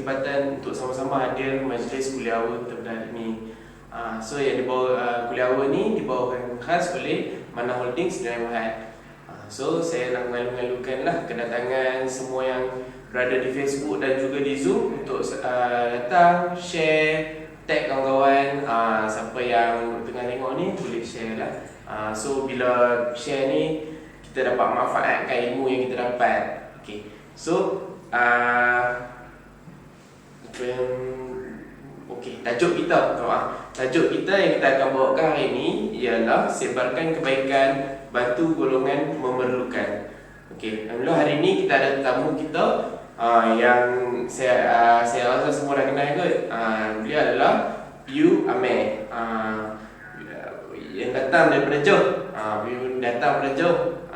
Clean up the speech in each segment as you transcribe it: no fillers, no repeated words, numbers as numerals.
berkesempatan untuk sama-sama hadir majlis kuliah awal kita pada hari ini. So yang dibawa kuliah awal ni dibawakan khas oleh Mana Holdings dan Mahat. So saya nak mengalu-alukanlah kedatangan semua yang berada di Facebook dan juga di Zoom untuk datang, share, tag kawan-kawan. Siapa yang tengah tengok ni boleh share lah. So bila share ni kita dapat manfaatkan ilmu yang kita dapat. Okay. So tajuk kita yang kita akan bawakan hari ini ialah sebarkan kebaikan, bantu golongan memerlukan. Okey, alhamdulillah hari ini kita ada tetamu kita yang saya rasa semua dah kenal kot. Beliau adalah Piu Amir. Yang datang daripada Johor. Piu datang daripada Johor.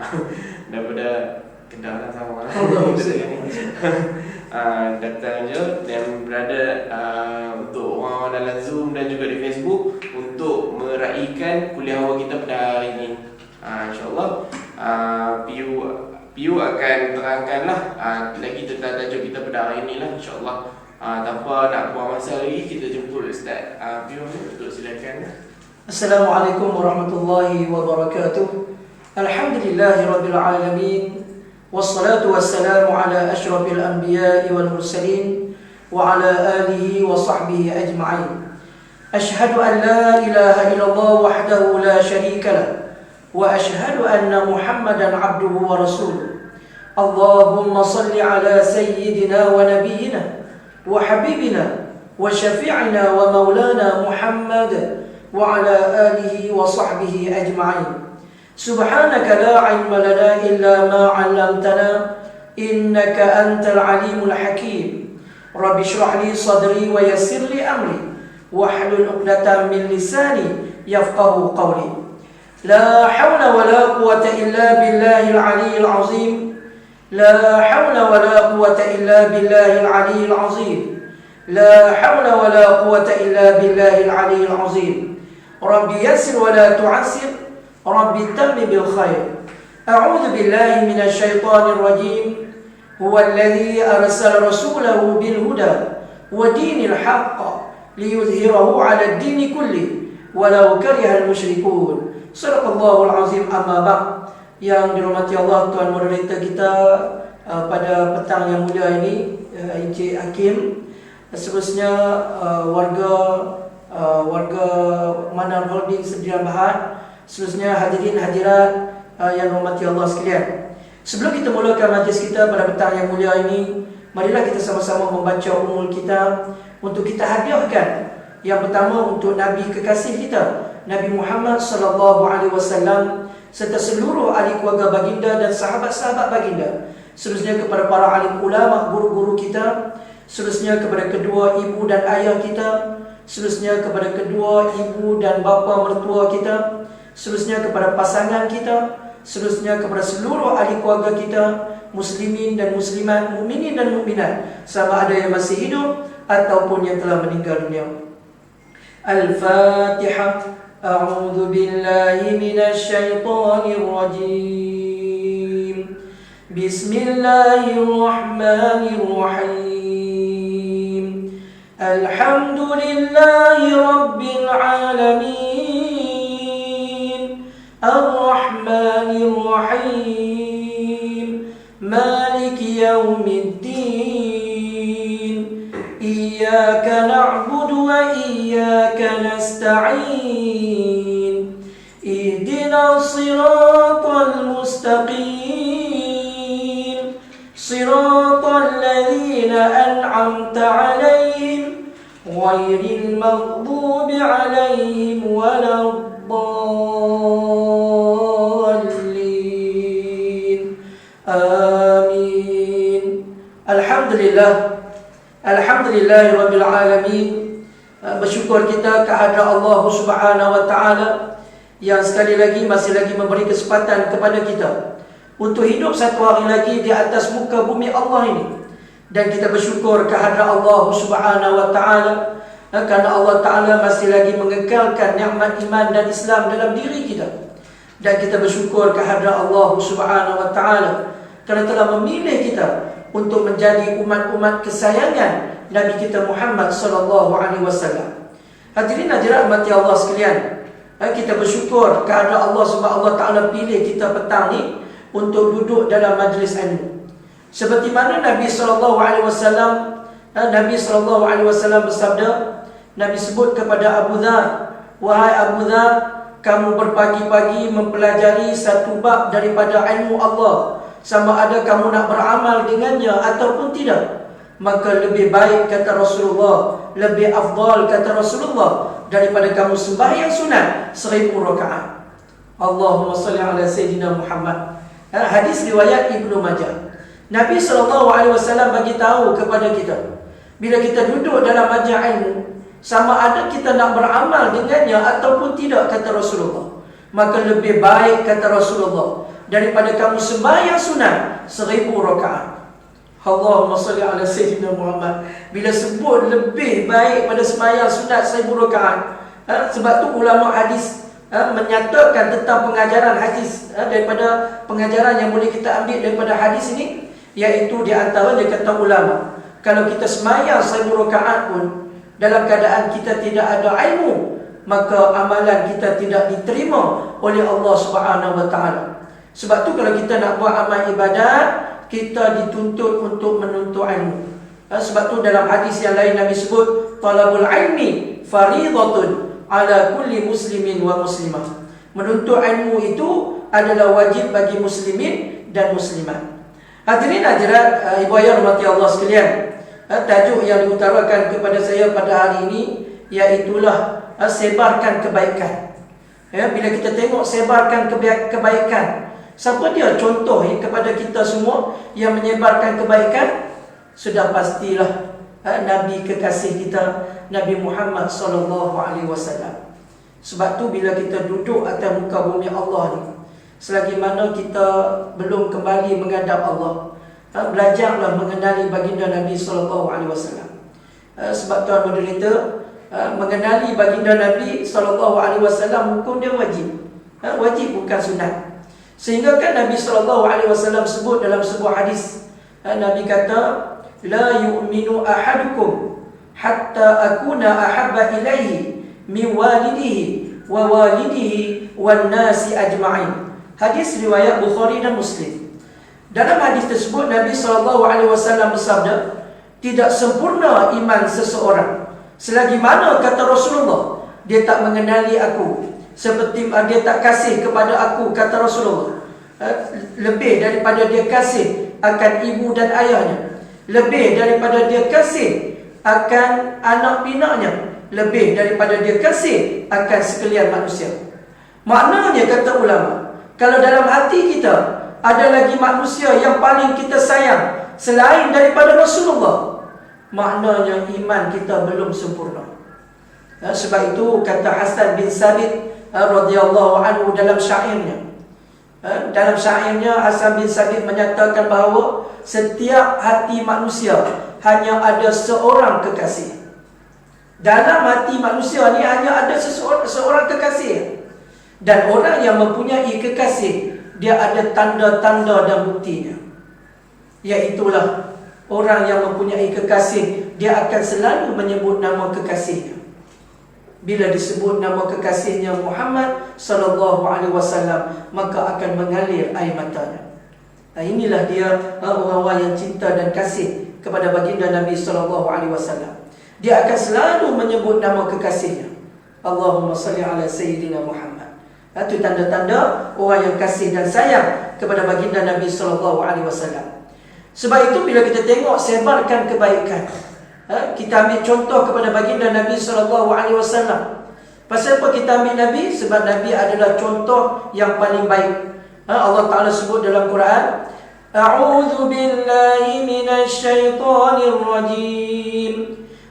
Daripada Kedah lah sama. Datang je dan berada untuk orang dalam Zoom dan juga di Facebook untuk meraihkan kuliah awal kita pada hari ini. InsyaAllah Piu akan terangkanlah lagi tentang tajuk kita pada hari ini lah, insyaAllah. Tanpa nak buang masa lagi, kita jemput Ustaz Piu untuk silakan. Assalamualaikum warahmatullahi wabarakatuh. Alhamdulillahirabbil alamin. والصلاة والسلام على أشرف الأنبياء والمرسلين وعلى آله وصحبه أجمعين. أشهد أن لا إله إلا الله وحده لا شريك له وأشهد أن محمدا عبده ورسوله. اللهم صل على سيدنا ونبينا وحبيبنا وشفيعنا ومولانا محمد وعلى آله وصحبه أجمعين. سبحانك لا علم لنا إلا ما علمتنا إنك أنت العليم الحكيم. رب اشرح لي صدري ويسر لي أمري واحلل عقدة من لساني يفقه قولي. لا حول ولا قوة إلا بالله العلي العظيم. لا حول ولا قوة إلا بالله العلي العظيم. لا حول ولا قوة إلا بالله العلي العظيم. رب يسر ولا تعسر. ربي تم بالخير. أعوذ بالله من الشيطان الرجيم. هو الذي أرسل رسوله بالهدى ودين الحق ليظهره على الدين كله ولو كره المشركون. صدق الله العظيم. أما بعد. Yang dirahmati Allah, Tuan Moderator kita pada petang yang mulia ini, Encik Hakim, seterusnya warga Mana Holdings Sdn Bhd, seterusnya hadirin hadirat yang dirahmati Allah sekalian. Sebelum kita mulakan majlis kita pada petang yang mulia ini, marilah kita sama-sama membaca umul kita untuk kita hadiahkan. Yang pertama untuk Nabi kekasih kita, Nabi Muhammad sallallahu alaihi wasallam, serta seluruh ahli keluarga baginda dan sahabat-sahabat baginda. Seterusnya kepada para alim ulama, guru-guru kita. Seterusnya kepada kedua ibu dan ayah kita. Seterusnya kepada kedua ibu dan bapa mertua kita. Seterusnya kepada pasangan kita. Seterusnya kepada seluruh ahli keluarga kita, muslimin dan muslimat, mukminin dan mukminat, sama ada yang masih hidup ataupun yang telah meninggal dunia. Al-Fatihah. A'udzu billahi minasy syaithanir rajim. Bismillahirrahmanirrahim. Alhamdulillahi rabbil alamin. الرحمن الرحيم مالك يوم الدين إياك نعبد وإياك نستعين اهدنا الصراط المستقيم صراط الذين أنعمت عليهم غير المغضوب عليهم ولا الضالين. آمين. Alhamdulillah. Alhamdulillahirabbil alamin. Bersyukur kita kehadrat Allah Subhanahu wa taala yang sekali lagi masih lagi memberi kesempatan kepada kita untuk hidup satu hari lagi di atas muka bumi Allah ini. Dan kita bersyukur kehadrat Allah Subhanahu wa taala karena Allah Ta'ala masih lagi mengekalkan nikmat iman dan Islam dalam diri kita. Dan kita bersyukur kehadrat Allah Subhanahu wa Ta'ala kerana telah memilih kita untuk menjadi umat-umat kesayangan Nabi kita Muhammad sallallahu alaihi wasallam. Hadirin hadirat mati Allah sekalian, kita bersyukur kepada Allah sebab Allah Taala pilih kita petang ni untuk duduk dalam majlis ilmu. Seperti mana Nabi sallallahu alaihi wasallam bersabda, Nabi sebut kepada Abu Dzar, "Wahai Abu Dzar, kamu berpagi-pagi mempelajari satu bab daripada ilmu Allah, sama ada kamu nak beramal dengannya ataupun tidak. Maka lebih baik, kata Rasulullah, lebih afdal, kata Rasulullah, daripada kamu sembahyang sunat 1000 rakaat." Allahumma salli ala Sayyidina Muhammad. Hadis riwayat Ibnu Majah. Nabi SAW bagi tahu kepada kita, bila kita duduk dalam majlis ilmu, sama ada kita nak beramal dengannya ataupun tidak, kata Rasulullah, maka lebih baik, kata Rasulullah, daripada kamu sembahyang sunat 1000 rakaat. Allahumma salli ala Sayyidina Muhammad. Bila sebut lebih baik pada sembahyang sunat 1000 rakaat, sebab tu ulama hadis menyatakan tentang pengajaran hadis, daripada pengajaran yang boleh kita ambil daripada hadis ini, iaitu di antaranya kata ulama, kalau kita sembahyang 1000 rakaat pun dalam keadaan kita tidak ada ilmu, maka amalan kita tidak diterima oleh Allah Subhanahu wa taala. Sebab tu kalau kita nak buat amal ibadat, kita dituntut untuk menuntut ilmu. Sebab tu dalam hadis yang lain Nabi sebut, talabul ilmi faridatun ala kulli muslimin wa muslimah. Menuntut ilmu itu adalah wajib bagi muslimin dan muslimat. Hadirin hadirat ibu ayah rahmati Allah sekalian, tajuk yang diutarakan kepada saya pada hari ini iaitulah sebarkan kebaikan. Bila kita tengok sebarkan kebaikan, siapa dia contoh kepada kita semua yang menyebarkan kebaikan? Sudah pastilah Nabi kekasih kita, Nabi Muhammad sallallahu alaihi wasallam. Sebab tu bila kita duduk atas muka bumi Allah ni, selagi mana kita belum kembali menghadap Allah, belajarlah mengenali baginda Nabi sallallahu alaihi wasallam. Sebab tuan moderator, mengenali baginda Nabi sallallahu alaihi wasallam hukum dia wajib. Wajib bukan sunat. Sehingga kan Nabi sallallahu alaihi wasallam sebut dalam sebuah hadis, Nabi kata, "La yu'minu ahadukum hatta akuna ahabba ilaihi min walidihi wa walidihi wan nasi ajma'in." Hadis riwayat Bukhari dan Muslim. Dalam hadis tersebut Nabi sallallahu alaihi wasallam bersabda, tidak sempurna iman seseorang selagi mana, kata Rasulullah, dia tak mengenali aku, seperti dia tak kasih kepada aku, kata Rasulullah, lebih daripada dia kasih akan ibu dan ayahnya, lebih daripada dia kasih akan anak pinaknya, lebih daripada dia kasih akan sekalian manusia. Maknanya, kata ulama, kalau dalam hati kita ada lagi manusia yang paling kita sayang selain daripada Rasulullah, maknanya iman kita belum sempurna. Sebab itu kata Hasan bin Sabit radhiyallahu anhu dalam syairnya, Hasan bin Sabit menyatakan bahawa setiap hati manusia hanya ada seorang kekasih. Dalam hati manusia ni hanya ada seorang kekasih. Dan orang yang mempunyai kekasih, dia ada tanda-tanda dan buktinya. Iaitulah orang yang mempunyai kekasih, dia akan selalu menyebut nama kekasihnya. Bila disebut nama kekasihnya Muhammad sallallahu alaihi wasallam, maka akan mengalir air matanya. Inilah dia orang-orang yang cinta dan kasih kepada baginda Nabi sallallahu alaihi wasallam. Dia akan selalu menyebut nama kekasihnya. Allahumma salli ala Sayyidina Muhammad. Itu tanda-tanda orang yang kasih dan sayang kepada baginda Nabi sallallahu alaihi wasallam. Sebab itu bila kita tengok sebarkan kebaikan, kita ambil contoh kepada baginda Nabi sallallahu alaihi wasallam. Pasal apa kita ambil Nabi? Sebab Nabi adalah contoh yang paling baik. Allah Taala sebut dalam Quran, A'udzu billahi minasy syaithanir rajim.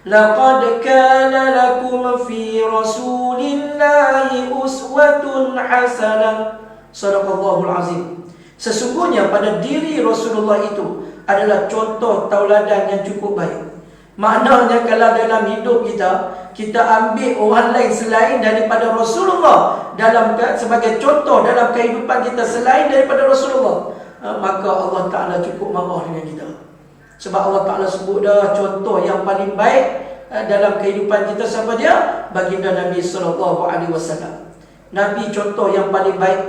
Laqad kana lakum fi Rasulillahi uswatun hasanah. Shadaqallahul azim. Sesungguhnya pada diri Rasulullah itu adalah contoh tauladan yang cukup baik. Maknanya kalau dalam hidup kita ambil orang lain selain daripada Rasulullah sebagai contoh dalam kehidupan kita selain daripada Rasulullah, maka Allah Ta'ala cukup marah dengan kita. Sebab Allah Ta'ala sebut dah contoh yang paling baik dalam kehidupan kita siapa dia? Baginda Nabi SAW. Nabi contoh yang paling baik.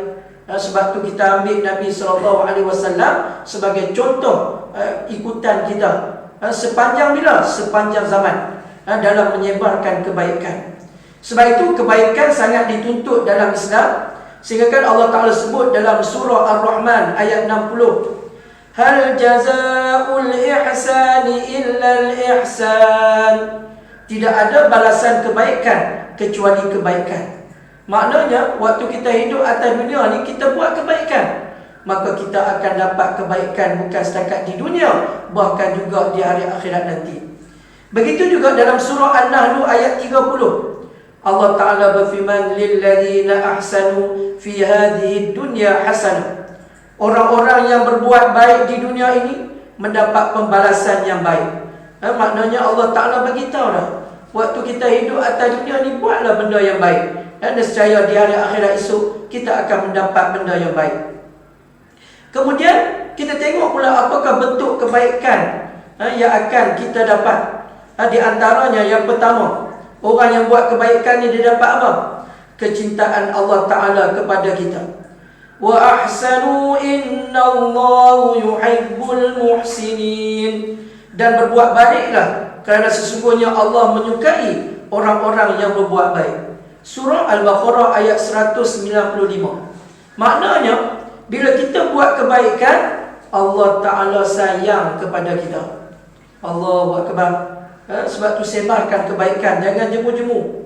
Sebab tu kita ambil Nabi SAW sebagai contoh ikutan kita sepanjang bila? Sepanjang zaman dalam menyebarkan kebaikan. Sebab itu kebaikan sangat dituntut dalam Islam. Sehingga kan Allah Ta'ala sebut dalam surah Ar-Rahman ayat 60, Hal jazaa'ul ihsani illa al-ihsan. Tidak ada balasan kebaikan kecuali kebaikan. Maknanya waktu kita hidup atas dunia ni kita buat kebaikan, maka kita akan dapat kebaikan bukan setakat di dunia, bahkan juga di hari akhirat nanti. Begitu juga dalam surah An-Nahl ayat 30. Allah Ta'ala berfirman, lilladzina ahsanu fi hadhihi dunya hasanah. Orang-orang yang berbuat baik di dunia ini mendapat pembalasan yang baik. Maknanya Allah Ta'ala beritahu dah, waktu kita hidup atas dunia ni buatlah benda yang baik, dan nescaya di hari akhirat esok kita akan mendapat benda yang baik. Kemudian kita tengok pula apakah bentuk kebaikan yang akan kita dapat. Di antaranya yang pertama, orang yang buat kebaikan ni dia dapat apa? Kecintaan Allah Ta'ala kepada kita. Wa ahsanu innallahu yuhibbul muhsinin. Dan berbuat baiklah, kerana sesungguhnya Allah menyukai orang-orang yang berbuat baik. Surah Al-Baqarah ayat 195. Maknanya bila kita buat kebaikan, Allah Ta'ala sayang kepada kita. Allahu Akbar. Sebab tu sebarkan kebaikan, jangan jemu-jemu.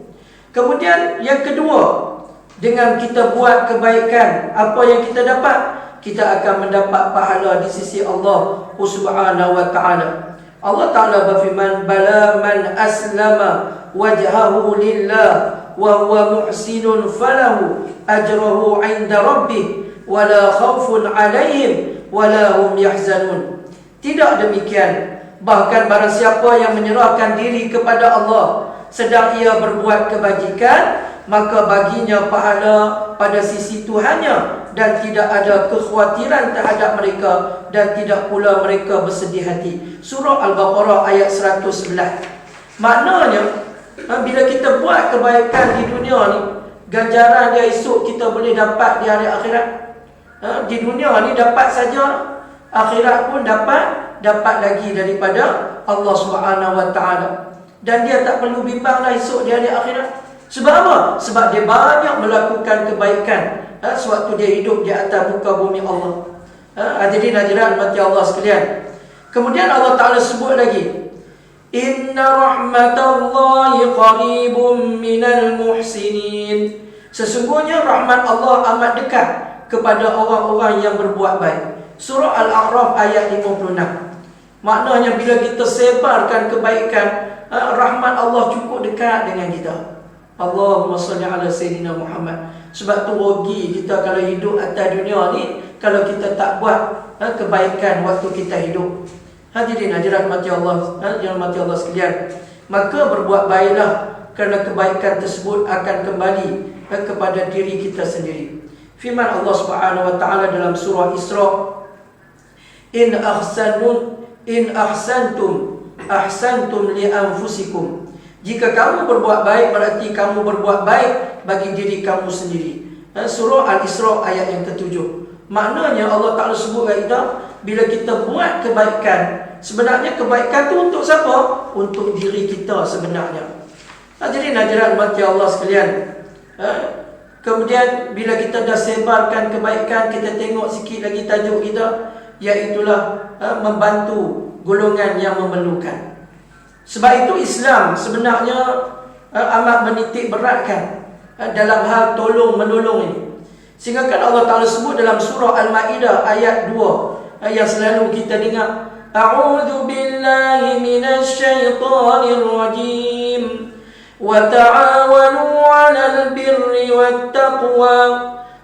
Kemudian yang kedua, dengan kita buat kebaikan, apa yang kita dapat? Kita akan mendapat pahala di sisi Allah Subhanahu wa Ta'ala. Allah Ta'ala berfirman, Bala man aslama wajhahu lillah wa huwa muhsinun falahu ajrahu 'inda rabbih wala khaufun 'alaihim wala hum yahzanun. Tidak demikian, bahkan barang siapa yang menyerahkan diri kepada Allah sedang ia berbuat kebajikan, maka baginya pahala pada sisi Tuhannya, dan tidak ada kekhawatiran terhadap mereka, dan tidak pula mereka bersedih hati. Surah Al-Baqarah ayat 111. Maknanya bila kita buat kebaikan di dunia ni, ganjaran dia esok kita boleh dapat di hari akhirat. Di dunia ni dapat saja, akhirat pun dapat lagi daripada Allah Subhanahu wa Ta'ala. Dan dia tak perlu bimbanglah esok di hari akhirat. Sebab apa? Sebab dia banyak melakukan kebaikan sewaktu dia hidup di atas muka bumi Allah. Hadirin hadirat mati Allah sekalian. Kemudian Allah Ta'ala sebut lagi, Inna rahmatallahi qaribun minal muhsinin. Sesungguhnya rahmat Allah amat dekat kepada orang-orang yang berbuat baik. Surah Al-A'raf ayat 56. Maknanya bila kita sebarkan kebaikan, rahmat Allah cukup dekat dengan kita. Allahumma salli ala Sayyidina Muhammad. Sebab tu rugi kita kalau hidup atas dunia ni, kalau kita tak buat kebaikan waktu kita hidup. Hadirin hadirat mati Allah, hadirin mati Allah sekalian. Maka berbuat baiklah, kerana kebaikan tersebut akan kembali kepada diri kita sendiri. Firman Allah Subhanahu wa Ta'ala dalam surah Isra, In ahsantum ahsantum li anfusikum. Jika kamu berbuat baik, berarti kamu berbuat baik bagi diri kamu sendiri. Surah Al-Isra ayat yang ke-7. Maknanya Allah Ta'ala sebut kat kita, bila kita buat kebaikan, sebenarnya kebaikan tu untuk siapa? Untuk diri kita sebenarnya. Hadirin hadirat mati Allah sekalian. Kemudian bila kita dah sebarkan kebaikan, kita tengok sikit lagi tajuk kita, iaitulah membantu golongan yang memerlukan. Sebab itu Islam sebenarnya amat menitik beratkan dalam hal tolong-menolong ini. Sehingga kan Allah Ta'ala sebut dalam surah Al-Ma'idah ayat 2 yang selalu kita dengar, A'udzu billahi minasy syaithanir rajim. Wa ta'awanu 'alal birri wat taqwa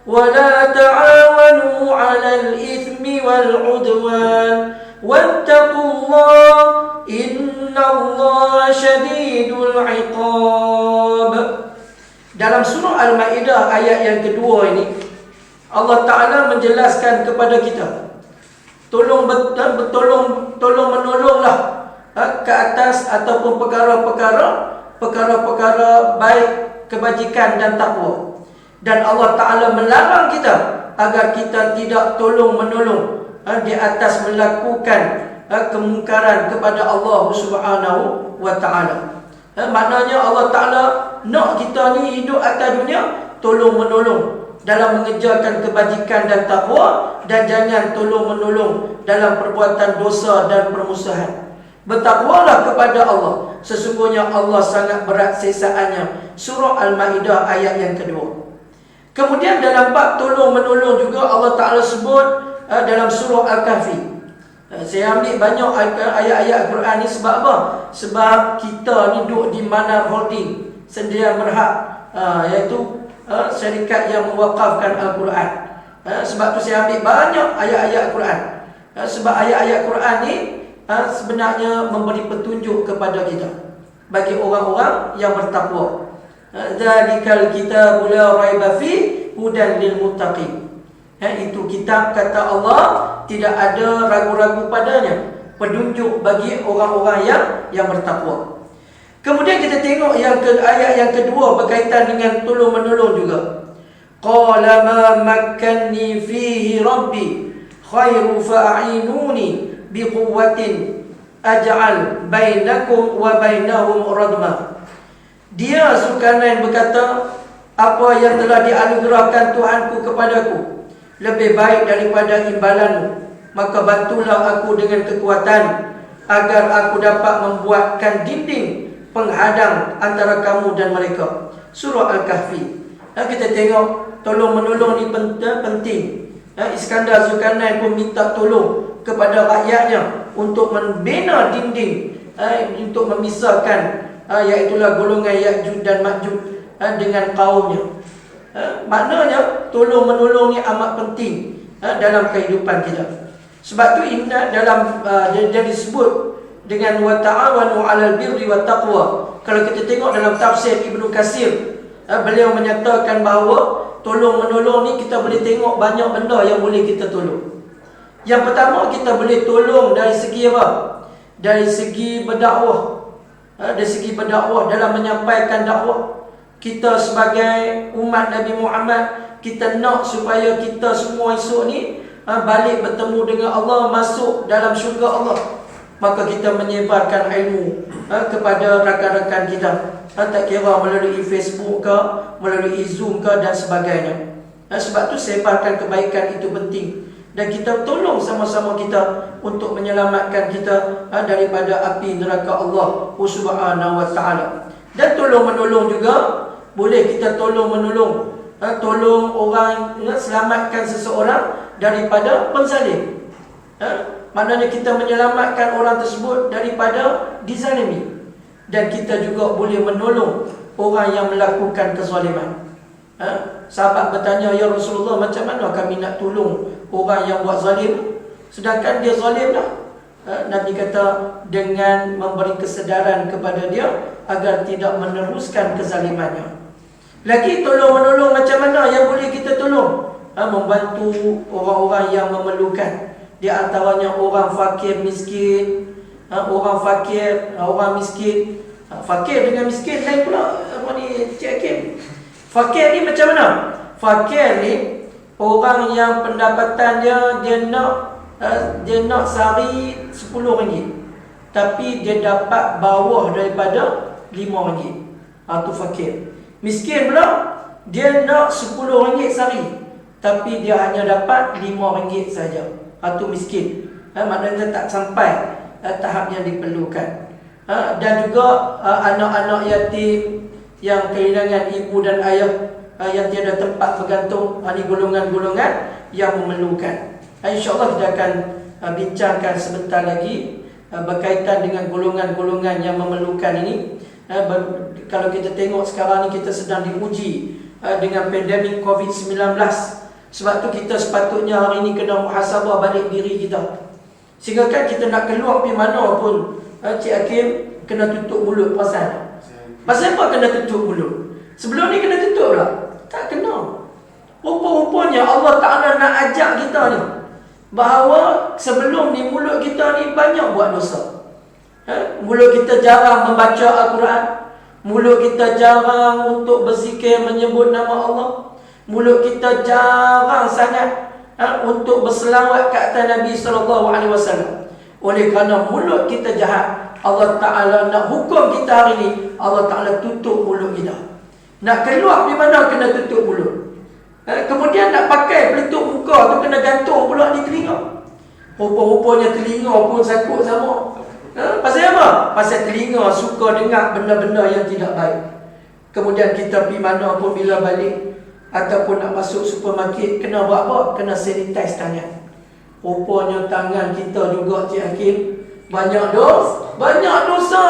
wa la ta'awanu 'alal itsmi wal 'udwan. Wattaqullah innallaha syadidul 'iqab. Dalam surah Al-Ma'idah ayat yang kedua ini, Allah Ta'ala menjelaskan kepada kita tolong menolonglah ke atas ataupun perkara-perkara baik, kebajikan dan takwa. Dan Allah Ta'ala melarang kita agar kita tidak tolong menolong di atas melakukan kemungkaran kepada Allah Subhanahu wa Ta'ala. Maknanya Allah Ta'ala nak kita ni hidup atas dunia tolong menolong dalam mengejarkan kebajikan dan takwa, dan jangan tolong menolong dalam perbuatan dosa dan permusuhan. Bertakwalah kepada Allah, sesungguhnya Allah sangat berat siksaannya. Surah Al-Maidah ayat yang kedua. Kemudian dalam bab tolong menolong juga Allah Ta'ala sebut dalam surah Al-Kahfi. Saya ambil banyak ayat-ayat Al-Quran ni sebab apa? Sebab kita ni duduk di Manar Holding Sdn Bhd, iaitu syarikat yang mewakafkan Al-Quran. Sebab tu saya ambil banyak ayat-ayat Al-Quran. Sebab ayat-ayat Quran ni sebenarnya memberi petunjuk kepada kita bagi orang-orang yang bertakwa. Dzalikal kitabul la raiba fi hudan lil muttaqin. Itu kitab, kata Allah, tidak ada ragu-ragu padanya, petunjuk bagi orang-orang yang bertakwa. Kemudian kita tengok ayat yang kedua berkaitan dengan tolong menolong juga. Qala ma makkanni fihi rabbi khairu fa'inuni biquwwatin aj'al bainakum wa bainahum radma. Dia Zulkarnain berkata, apa yang telah dianugerahkan Tuhanku kepadaku lebih baik daripada imbalanmu, maka bantulah aku dengan kekuatan agar aku dapat membuatkan dinding penghadang antara kamu dan mereka. Surah Al-Kahfi. Kita tengok tolong menolong ni penting. Iskandar Zulkarnain pun minta tolong kepada rakyatnya untuk membina dinding, untuk memisahkan iaitulah golongan Ya'juj dan Ma'juj dengan kaumnya. Maknanya tolong menolong ni amat penting dalam kehidupan kita. Sebab tu dalam dia disebut dengan wa ta'awanu 'alal birri wat taqwa. Kalau kita tengok dalam tafsir Ibnu Katsir, beliau menyatakan bahawa tolong menolong ni kita boleh tengok banyak benda yang boleh kita tolong. Yang pertama, kita boleh tolong dari segi apa? Dari segi berdakwah. Dari segi berdakwah dalam menyampaikan dakwah. Kita sebagai umat Nabi Muhammad, kita nak supaya kita semua esok ni balik bertemu dengan Allah, masuk dalam syurga Allah. Maka kita menyebarkan ilmu kepada rakan-rakan kita, tak kira melalui Facebook ke, melalui Zoom ke dan sebagainya. Sebab tu sebarkan kebaikan itu penting. Dan kita tolong sama-sama kita untuk menyelamatkan kita daripada api neraka Allah Subhanahu wa Ta'ala. Dan tolong menolong juga, boleh kita tolong menolong, tolong orang, selamatkan seseorang daripada penzalim. Maknanya kita menyelamatkan orang tersebut daripada dizalimi. Dan kita juga boleh menolong orang yang melakukan kezaliman. Sahabat bertanya, ya Rasulullah, macam mana kami nak tolong orang yang buat zalim, sedangkan dia zalim dah? Nabi kata, dengan memberi kesedaran kepada dia agar tidak meneruskan kezalimannya. Lagi tolong menolong macam mana yang boleh kita tolong? Membantu orang-orang yang memerlukan. Di antaranya orang fakir miskin, orang fakir, orang miskin. Fakir dengan miskin lain pula. Apa ni, Cik Hakim? Fakir ni macam mana? Fakir ni orang yang pendapatan dia nak sehari RM10, tapi dia dapat bawah daripada RM5. Itu fakir. Miskin pula, dia nak RM10 sehari, tapi dia hanya dapat RM5 saja. Itu miskin. Maknanya tak sampai tahap yang diperlukan. Dan juga anak-anak yatim yang kehilangan ibu dan ayah, yang tiada tempat bergantung. Ini golongan-golongan yang memerlukan. InsyaAllah kita akan bincangkan sebentar lagi berkaitan dengan golongan-golongan yang memerlukan ini. Kalau kita tengok sekarang ni, kita sedang diuji dengan pandemik COVID-19. Sebab tu kita sepatutnya hari ini kena muhasabah balik diri kita. Sehingga kan kita nak keluar pergi mana pun, Cik Hakim, kena tutup mulut. Pasal apa kena tutup mulut? Sebelum ni kena tutup lah? Tak kena. Rupa-rupanya Allah Ta'ala nak ajak kita ni, bahawa sebelum ni mulut kita ni banyak buat dosa. Mulut kita jarang membaca Al-Quran, mulut kita jarang untuk berzikir menyebut nama Allah, mulut kita jarang sangat untuk berselawat ke atas Nabi SAW. Oleh kerana mulut kita jahat, Allah Ta'ala nak hukum kita hari ni. Allah Ta'ala tutup mulut kita. Nak keluar di mana kena tutup mulut. Kemudian nak pakai pelitup muka tu kena gantung pula di telinga. Rupa-rupanya telinga pun sakut sama. Pasal apa? Pasal telinga suka dengar benda-benda yang tidak baik. Kemudian kita pergi mana pun bila balik ataupun nak masuk supermarket, kena buat apa? Kena sanitize tangan. Rupanya tangan kita juga Cik Hakim banyak dosa.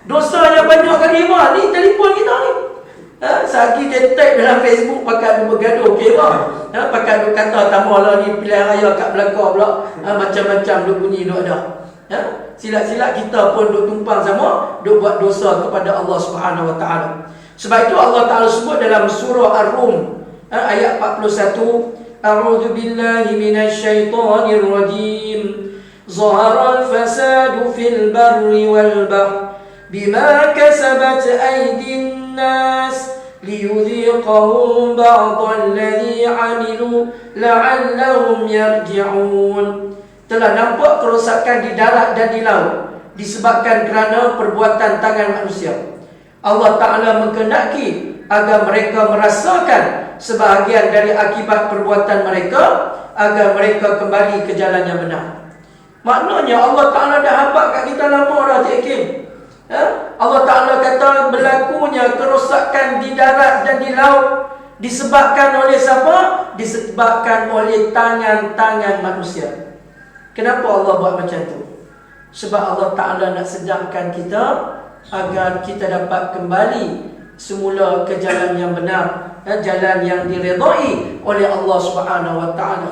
Dosa yang banyak kali ni telefon kita ni. Sagi dia type dalam Facebook pakai duk bergaduh kira. Pakai duk kata tambahlah ni pilihan raya kat belakang pula. Macam-macam duk bunyi duk ada. Silat-silat kita pun duk tumpang sama, duk buat dosa kepada Allah Subhanahu Wa Taala. Sebab itu Allah Taala sebut dalam surah Ar-Rum ayat 41, A'udzu billahi minasy syaithanir rajim. Zahara al-fasadu fil barri wal bahr bima kasabat aydin nas liyudhiqahum ba'dha alladhi 'amilu la'allahum yarji'un. Telah nampak kerosakan di darat dan di laut disebabkan kerana perbuatan tangan manusia. Allah Ta'ala mengkehendaki agar mereka merasakan sebahagian dari akibat perbuatan mereka, agar mereka kembali ke jalan yang benar. Maknanya Allah Ta'ala dah habaq kat kita lama dah Cik Hakim. Allah Ta'ala kata berlakunya kerosakan di darat dan di laut disebabkan oleh siapa? Disebabkan oleh tangan-tangan manusia. Kenapa Allah buat macam tu? Sebab Allah Ta'ala nak sedarkan kita agar kita dapat kembali semula ke jalan yang benar, jalan yang diredai oleh Allah Subhanahu Wa Ta'ala.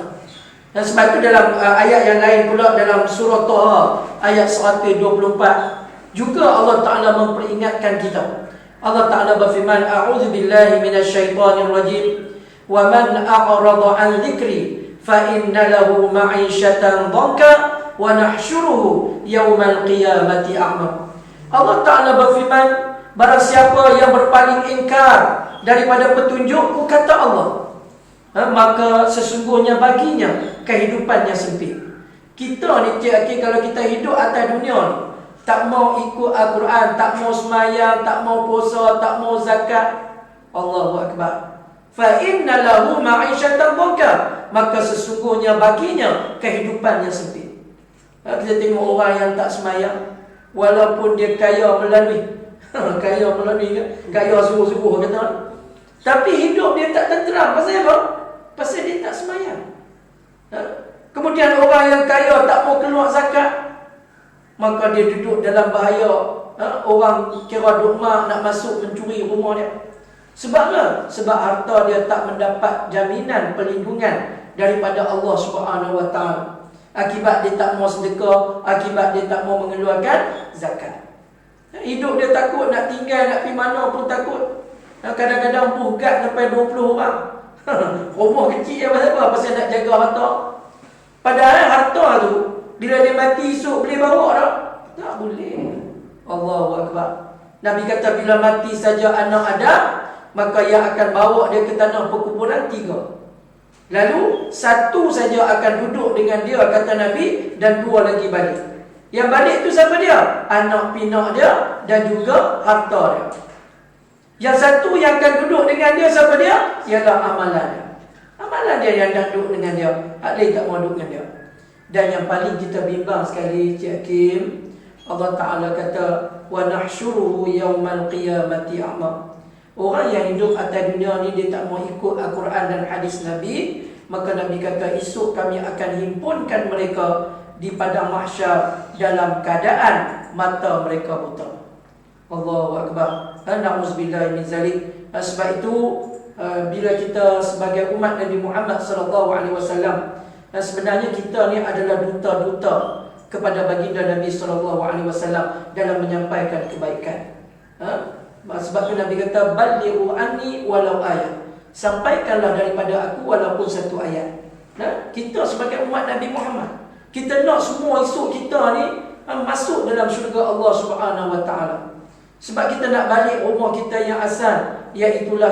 Dan sebab itu dalam ayat yang lain pula dalam surah Taha ayat 124 juga Allah Ta'ala memperingatkan kita. Allah Ta'ala berfirman, A'udzu billahi minasy syaithanir rajim. Wa man a'rada 'an dzikri fa inna lahu ma'isyatan dhanka wa nahsyuruhu yaumal qiyamati a'ma. Allah Ta'ala berfirman, barang siapa yang berpaling ingkar daripada petunjukku, kata Allah, maka sesungguhnya baginya kehidupan yang sempit. Kita ni Cik Hakim, kalau kita hidup atas dunia ni, tak mau ikut Al-Quran, tak mau semayang, tak mau puasa, tak mau zakat, Allahu Akbar, fa inna lahu ma'isyatan dhanka, maka sesungguhnya baginya kehidupan yang sempit. Kita tengok orang yang tak semayang, walaupun dia kaya melalui kaya melalui kan, kaya suruh-suruh kata, tapi hidup dia tak tenteram. Pasal apa? Pasal dia tak semayang. Kemudian orang yang kaya tak mau keluar zakat, maka dia duduk dalam bahaya. Orang kira dukma nak masuk mencuri rumah dia. Sebab apa? Sebab harta dia tak mendapat jaminan perlindungan daripada Allah Subhanahu Wa Ta'ala. Akibat dia tak mau sedekah, akibat dia tak mau mengeluarkan zakat. Hidup dia takut, nak tinggal, nak pergi mana pun takut. Kadang-kadang bugat sampai 20 orang. Rumah kecil dia pasal apa? Pasal nak jaga harta. Padahal harta tu bila dia mati esok boleh bawa tak? Tak boleh. Allahu Akbar. Nabi kata bila mati saja anak Adam, maka ia akan bawa dia ke tanah perkuburan 3. Lalu 1 saja akan duduk dengan dia, kata Nabi, dan 2 lagi balik. Yang balik tu siapa dia? Anak pinak dia dan juga harta dia. Yang 1 yang akan duduk dengan dia siapa dia? Ialah amalan dia. Amalan dia yang dah duduk dengan dia. Hak lain tak mau duduk dengan dia. Dan yang paling kita bimbang sekali Cik Hakim, Allah Ta'ala kata, wa nahsyuruhu yaumal qiyamati a'ma. Orang yang hidup atas dunia ni dia tak mau ikut Al-Quran dan hadis Nabi, maka Nabi kata esok kami akan himpunkan mereka di padang mahsyar dalam keadaan mata mereka buta. Allahu Akbar. Na'udzubillahi min zalik. Sebab itu bila kita sebagai umat Nabi Muhammad sallallahu alaihi wasallam, sebenarnya kita ni adalah duta-duta kepada baginda Nabi sallallahu alaihi wasallam dalam menyampaikan kebaikan. Sebab tu Nabi kata, balighu anni walau ayat. Sampaikanlah daripada aku walaupun 1 ayat. Kita sebagai umat Nabi Muhammad, kita nak semua esok kita ni masuk dalam syurga Allah Subhanahu Wa Taala. Sebab kita nak balik rumah kita yang asal, iaitulah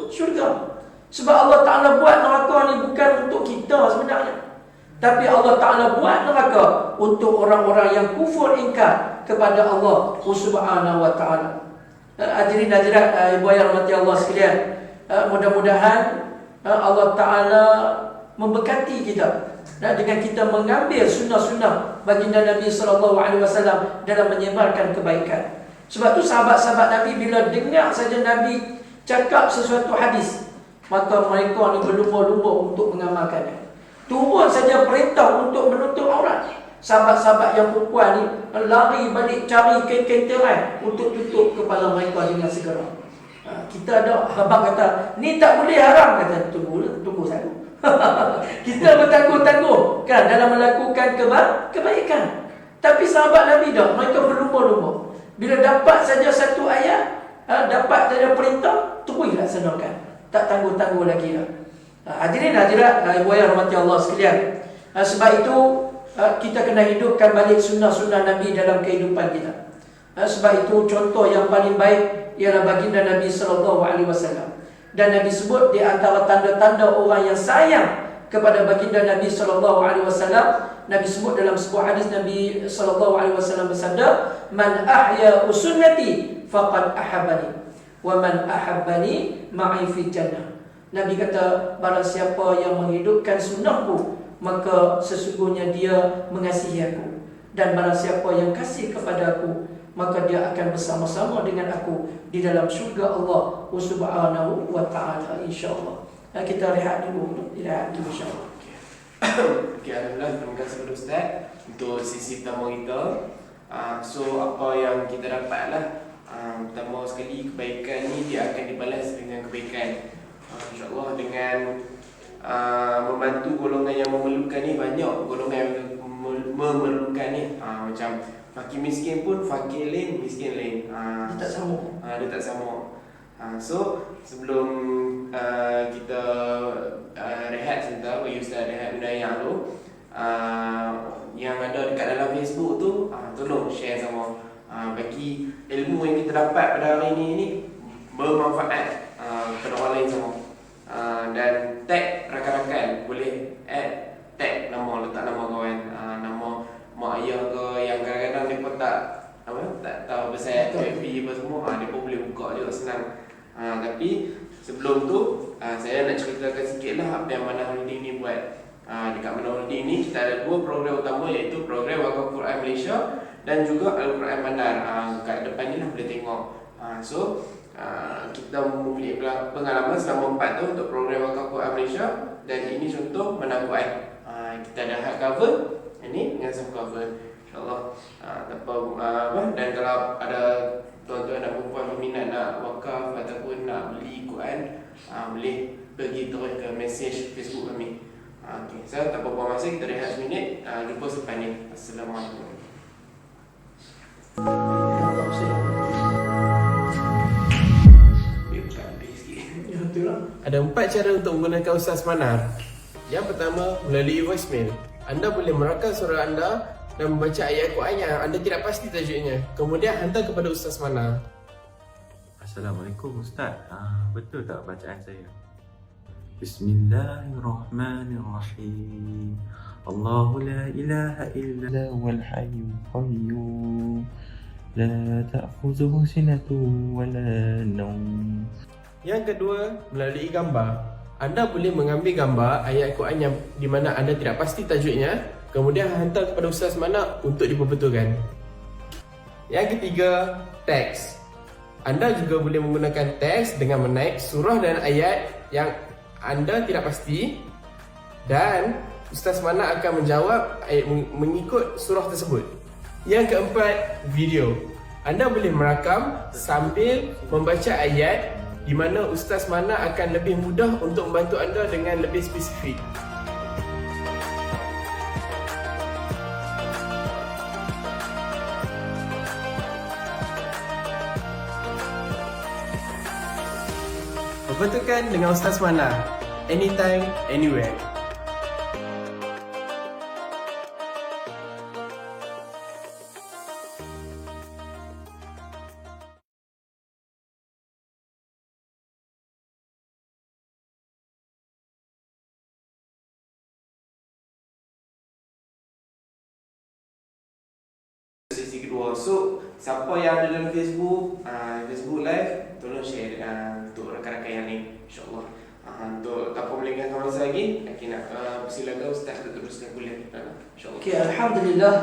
syurga. Sebab Allah Ta'ala buat neraka ni bukan untuk kita sebenarnya, tapi Allah Ta'ala buat neraka untuk orang-orang yang kufur ingkar kepada Allah Subhanahu Wa Ta'ala. Hadirin hadirat ibu ayah rahmati Allah sekalian, mudah-mudahan Allah Ta'ala memberkati kita dengan kita mengambil sunnah-sunnah baginda Nabi SAW dalam menyebarkan kebaikan. Sebab tu sahabat-sahabat Nabi bila dengar saja Nabi cakap sesuatu hadis, maka mereka ni berlumba-lumba untuk mengamalkannya. Turun saja perintah untuk menutup aurat, sahabat-sahabat yang perempuan ni lari balik cari kain-kain tirai untuk tutup kepala mereka dengan segera. Kita ada abang kata, ni tak boleh haram, kata tunggu satu. Kita bertangguh-tangguh kan dalam melakukan kebaikan. Tapi sahabat Nabi dah, mereka berlumba-lumba. Bila dapat saja satu ayat, dapat saja perintah, terus laksanakan. Tak tangguh-tangguh lagi dah. Hadirin hadirat ibu ayah rahmati Allah sekalian. Sebab itu kita kena hidupkan balik sunnah-sunnah Nabi dalam kehidupan kita. Sebab itu contoh yang paling baik ialah baginda Nabi SAW. Dan Nabi sebut di antara tanda-tanda orang yang sayang kepada baginda Nabi SAW, Nabi sebut dalam sebuah hadis, Nabi SAW bersabda, "Man ahya sunnati faqad ahabbani, wa man ahabbani ma'i fi jannah." Nabi kata, barang siapa yang menghidupkan sunnahku, maka sesungguhnya dia mengasihi aku. Dan barang siapa yang kasih kepada aku, maka dia akan bersama-sama dengan aku di dalam syurga Allah Subhanahu Wa Ta'ala, insya-Allah. Kita rehat dulu insya-Allah. Okay, alhamdulillah, terima kasih kepada Ustaz untuk sisi pertama kita. So apa yang kita dapatlah, pertama sekali kebaikan ni dia akan dibalas dengan kebaikan. InsyaAllah dengan membantu golongan yang memerlukan ni. Banyak golongan yang memerlukan ni, macam fakir miskin pun, fakir lain, miskin lain, Dia tak sama. Dia tak sama. So sebelum kita rehat sebentar, bagi Ustaz rehat benda yang tu, yang ada dekat dalam Facebook tu, tolong share sama, bagi ilmu yang kita dapat pada hari ni bermanfaat kepada orang lain semua. Dan tag rakan-rakan, boleh add tag nama, letak nama kawan, nama mak ayah ke yang kadang-kadang mereka tak tahu pasal FB apa semua, mereka boleh buka juga senang. Tapi sebelum tu saya nak ceritakan sikit lah apa yang Manah Holding ni buat. Dekat Manah Holding ni kita ada dua program utama, iaitu program Wakaf Quran Malaysia dan juga Al-Quran Bandar. Kat depan ni lah boleh tengok. So kita mempunyai pengalaman selama 4 tahun untuk program Wakaf Quran Malaysia, dan ini contoh Manah Quran. Kita ada hard cover, ini dengan soft cover, insyaAllah. Dan kalau ada tuan-tuan dan perempuan berminat nak wakaf ataupun nak beli Quran, boleh pergi terus ke message Facebook kami. Okay, so tak apa-apa masa, kita rehat seminit. Jumpa selepas ni. Assalamualaikum. Ada 4 cara untuk menggunakan Ustaz Manar. Yang pertama, melalui voicemail. Anda boleh merakam suara anda dan membaca ayat Quran yang anda tidak pasti tajuknya, kemudian hantar kepada Ustaz Manar. Assalamualaikum Ustaz. Betul tak bacaan saya? Bismillahirrahmanirrahim. Allahu la ilaha illa huwal hayyul qayyum. La ta'khudhuhu sinatun wa la nawm. Yang kedua, melalui gambar. Anda boleh mengambil gambar ayat Quran yang di mana anda tidak pasti tajuknya, kemudian hantar kepada Ustaz Manar untuk diperbetulkan. Yang ketiga, teks. Anda juga boleh menggunakan teks dengan menaik surah dan ayat yang anda tidak pasti, dan Ustaz Manar akan menjawab ayat mengikut surah tersebut. Yang keempat, video. Anda boleh merakam sambil membaca ayat, di mana Ustaz Manar akan lebih mudah untuk membantu anda dengan lebih spesifik. Perbetulkan dengan Ustaz Manar, anytime, anywhere. bawah. So siapa yang ada dalam Facebook, Facebook Live, tolong share untuk rakan-rakan yang lain, insyaAllah. Untuk tanpa melengahkan masa lagi, nak silakan Ustaz untuk teruskan kuliah kita, insyaAllah. Okay, Alhamdulillah,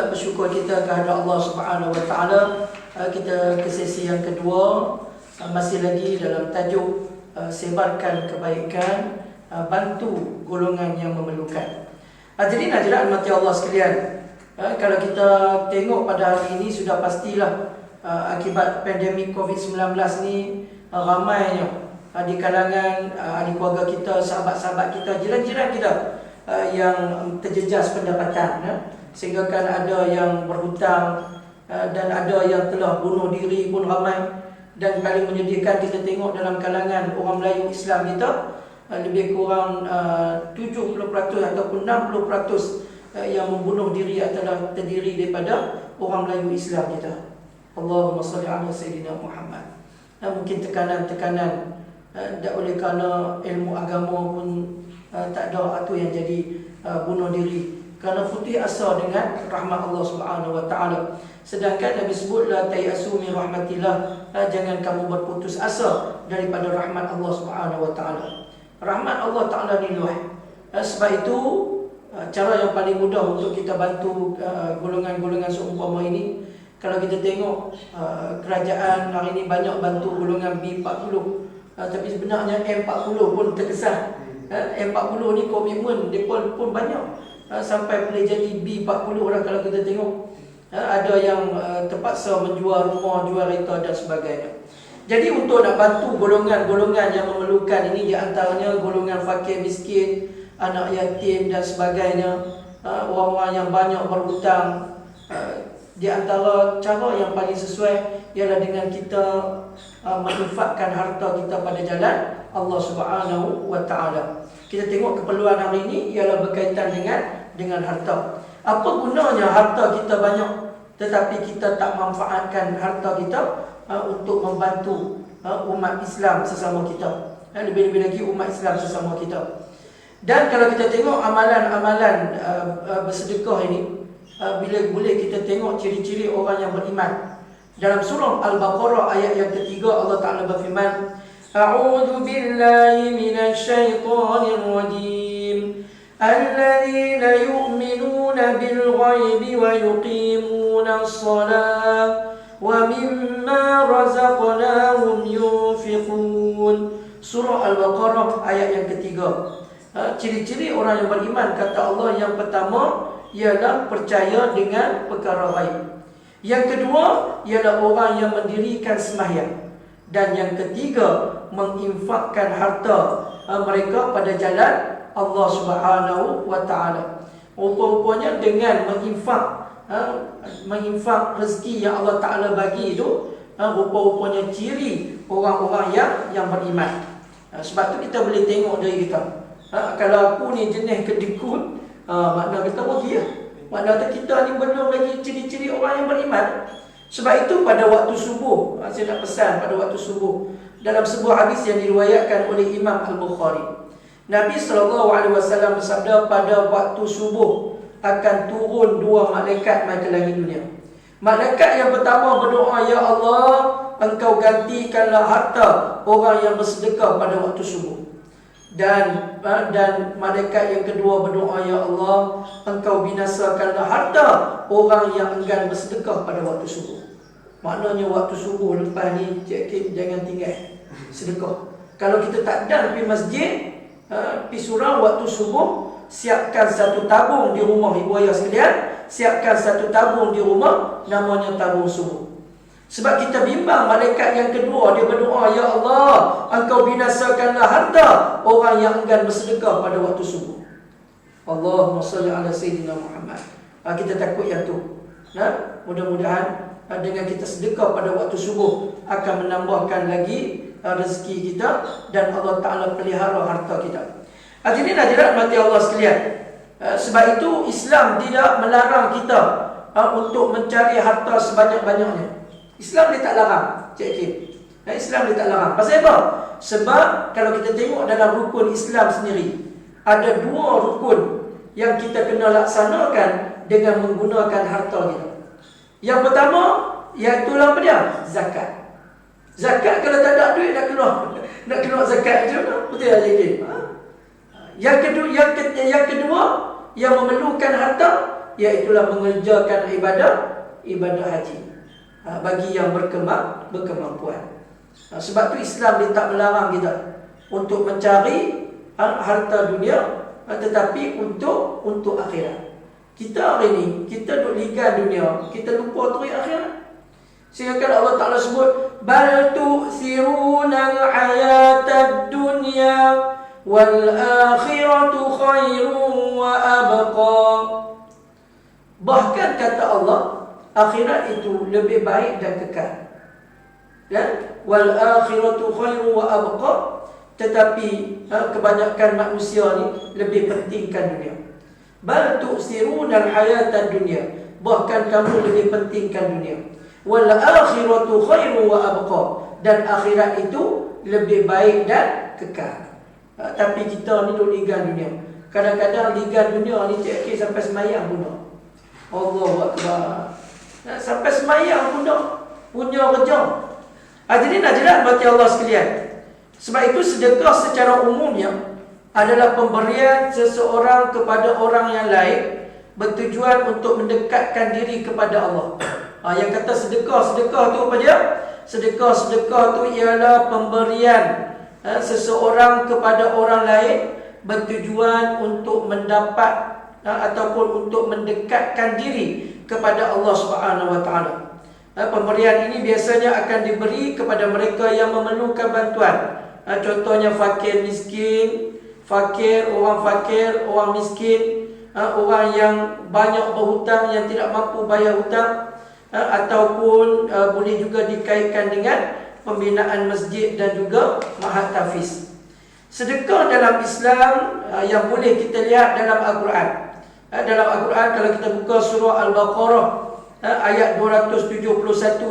bersyukur kita kepada Allah Subhanahu Wa Taala. Kita ke sesi yang kedua, masih lagi dalam tajuk sebarkan kebaikan, bantu golongan yang memerlukan. Hadirin hadirat mati Allah sekalian, kalau kita tengok pada hari ini sudah pastilah akibat pandemik COVID-19 ni ramainya di kalangan ahli keluarga kita, sahabat-sahabat kita, jiran-jiran kita yang terjejas pendapatan, sehingga kan ada yang berhutang dan ada yang telah bunuh diri pun ramai. Dan paling menyedihkan kita tengok dalam kalangan orang Melayu Islam kita, lebih kurang 70% ataupun 60% yang membunuh diri adalah terdiri daripada orang Melayu Islam kita. Allahumma salli ala Sayyidina Muhammad. Mungkin tekanan-tekanan oleh kerana ilmu agama pun tak ada itu yang jadi bunuh diri, kerana putih asa dengan rahmat Allah Subhanahu Wa Taala. Sedangkan Nabi sebut la tayasu min rahmatillah, jangan kamu berputus asa daripada rahmat Allah Subhanahu Wa Taala. Rahmat Allah Taala ni luas. Sebab itu cara yang paling mudah untuk kita bantu golongan-golongan seumpama ini, kalau kita tengok kerajaan hari ini banyak bantu golongan B40, tapi sebenarnya M40 pun terkesan. M40 ni komitmen mereka pun banyak, sampai boleh jadi B40 lah kalau kita tengok. Ada yang terpaksa menjual rumah, jual kereta dan sebagainya. Jadi untuk nak bantu golongan-golongan yang memerlukan ini, di antaranya golongan fakir miskin, anak yatim dan sebagainya, orang-orang yang banyak berhutang, di antara cara yang paling sesuai ialah dengan kita menginfakkan harta kita pada jalan Allah Subhanahu Wa Taala. Kita tengok keperluan hari ini ialah berkaitan dengan harta. Apa gunanya harta kita banyak tetapi kita tak manfaatkan harta kita untuk membantu umat Islam sesama kita, lebih-lebih lagi umat Islam sesama kita. Dan kalau kita tengok amalan-amalan bersedekah ini, bila boleh kita tengok ciri-ciri orang yang beriman. Dalam surah Al-Baqarah ayat yang ketiga, Allah Ta'ala berfirman, A'udhu billahi minasyaitanir rajim, Alladzina yu'minuna bil ghaibi wa yuqimuna as-salah wa mimma razaqnahum yunfiqun. Surah Al-Baqarah ayat yang ketiga. Ciri-ciri orang yang beriman, kata Allah, yang pertama ialah percaya dengan perkara ghaib. Yang kedua ialah orang yang mendirikan sembahyang. Dan yang ketiga, menginfakkan harta mereka pada jalan Allah Subhanahu Wa Taala. Rupa-rupanya dengan menginfak rezeki yang Allah Ta'ala bagi itu, rupa-rupanya ciri orang-orang yang beriman. Sebab tu kita boleh tengok dari kita, kalau aku ni jenis kedekut, makna kita rugi lah. Makna kita ni belum lagi ciri-ciri orang yang beriman. Sebab itu pada waktu subuh, saya nak pesan pada waktu subuh, dalam sebuah hadis yang diriwayatkan oleh Imam Al-Bukhari, Nabi SAW bersabda, pada waktu subuh akan turun dua malaikat mai ke langit dunia. Malaikat yang pertama berdoa, Ya Allah, Engkau gantikanlah harta orang yang bersedekah pada waktu subuh. Dan malaikat yang kedua berdoa, Ya Allah, Engkau binasakanlah harta orang yang enggan bersedekah pada waktu subuh. Maknanya waktu subuh lepas ni, cik, jangan tinggal sedekah. Kalau kita tak dan pergi masjid, pergi surau waktu subuh, siapkan satu tabung di rumah, ibu ayah sekalian, siapkan satu tabung di rumah, namanya tabung subuh. Sebab kita bimbang malaikat yang kedua, dia berdoa, Ya Allah, Engkau binasakanlah harta orang yang enggan bersedekah pada waktu subuh. Allahumma salli ala Sayyidina Muhammad. Kita takut yang tu. Mudah-mudahan dengan kita sedekah pada waktu subuh akan menambahkan lagi rezeki kita dan Allah Ta'ala pelihara harta kita. Hadirin hadirat mati Allah sekalian, sebab itu Islam tidak melarang kita untuk mencari harta sebanyak-banyaknya. Islam dia tak larang, Cik Kim. Islam dia tak larang. Pasal apa? Sebab kalau kita tengok dalam rukun Islam sendiri, ada dua rukun yang kita kena laksanakan dengan menggunakan harta kita. Yang pertama, iaitu apa dia? Zakat. Zakat kalau tak ada duit nak keluar zakat je, betul tak jadi? Yang kedua, yang memerlukan harta, iaitulah mengerjakan ibadah haji. Bagi yang berkemampuan. Sebab tu Islam dia tak melarang kita untuk mencari harta dunia, tetapi untuk akhirat. Kita hari ni, kita duk ligan dunia, kita lupa turi akhirat. Sehingga kan Allah Ta'ala sebut, bal tu'thirunal hayatad dunya wal akhiratu khairun wa abqa. Bahkan kata Allah, akhirat itu lebih baik dan kekal. Ya? Wal akhiratu khairun wa abqa. Tetapi kebanyakan manusia ni lebih pentingkan dunia. Bal tu'thirunal hayatad dunya. Bahkan kamu lebih pentingkan dunia. Wal akhiratu khairun wa abqa. Dan akhirat itu lebih baik dan kekal. Tapi kita ni duk ligan dunia. Kadang-kadang ligan dunia ni cik sampai semayang pun dah. Allahu Akbar. Sampai semayang pun dah punya kerja. Hadirin hadirat bagi Allah sekalian. Sebab itu sedekah secara umumnya adalah pemberian seseorang kepada orang yang lain bertujuan untuk mendekatkan diri kepada Allah. Yang kata sedekah tu apa dia? Sedekah tu ialah pemberian seseorang kepada orang lain bertujuan untuk mendapat ataupun untuk mendekatkan diri kepada Allah Subhanahu Wa Taala. Pemberian ini biasanya akan diberi kepada mereka yang memerlukan bantuan. Contohnya fakir miskin, orang miskin, orang yang banyak berhutang yang tidak mampu bayar hutang, ataupun boleh juga dikaitkan dengan pembinaan masjid dan juga mahat tahfiz. Sedekah dalam Islam yang boleh kita lihat dalam Al-Quran. Dalam Al-Quran kalau kita buka surah Al-Baqarah ayat 271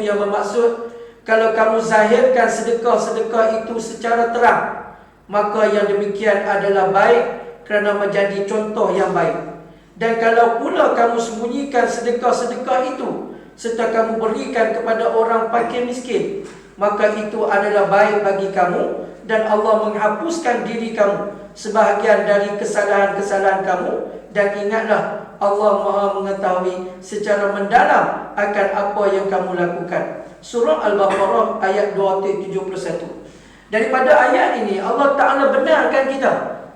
yang bermaksud kalau kamu zahirkan sedekah-sedekah itu secara terang, maka yang demikian adalah baik kerana menjadi contoh yang baik. Dan kalau pula kamu sembunyikan sedekah-sedekah itu serta kamu berikan kepada orang fakir miskin, maka itu adalah baik bagi kamu dan Allah menghapuskan diri kamu sebahagian dari kesalahan-kesalahan kamu. Dan ingatlah Allah Maha mengetahui secara mendalam akan apa yang kamu lakukan. Surah Al-Baqarah ayat 271. Daripada ayat ini Allah Ta'ala benarkan kita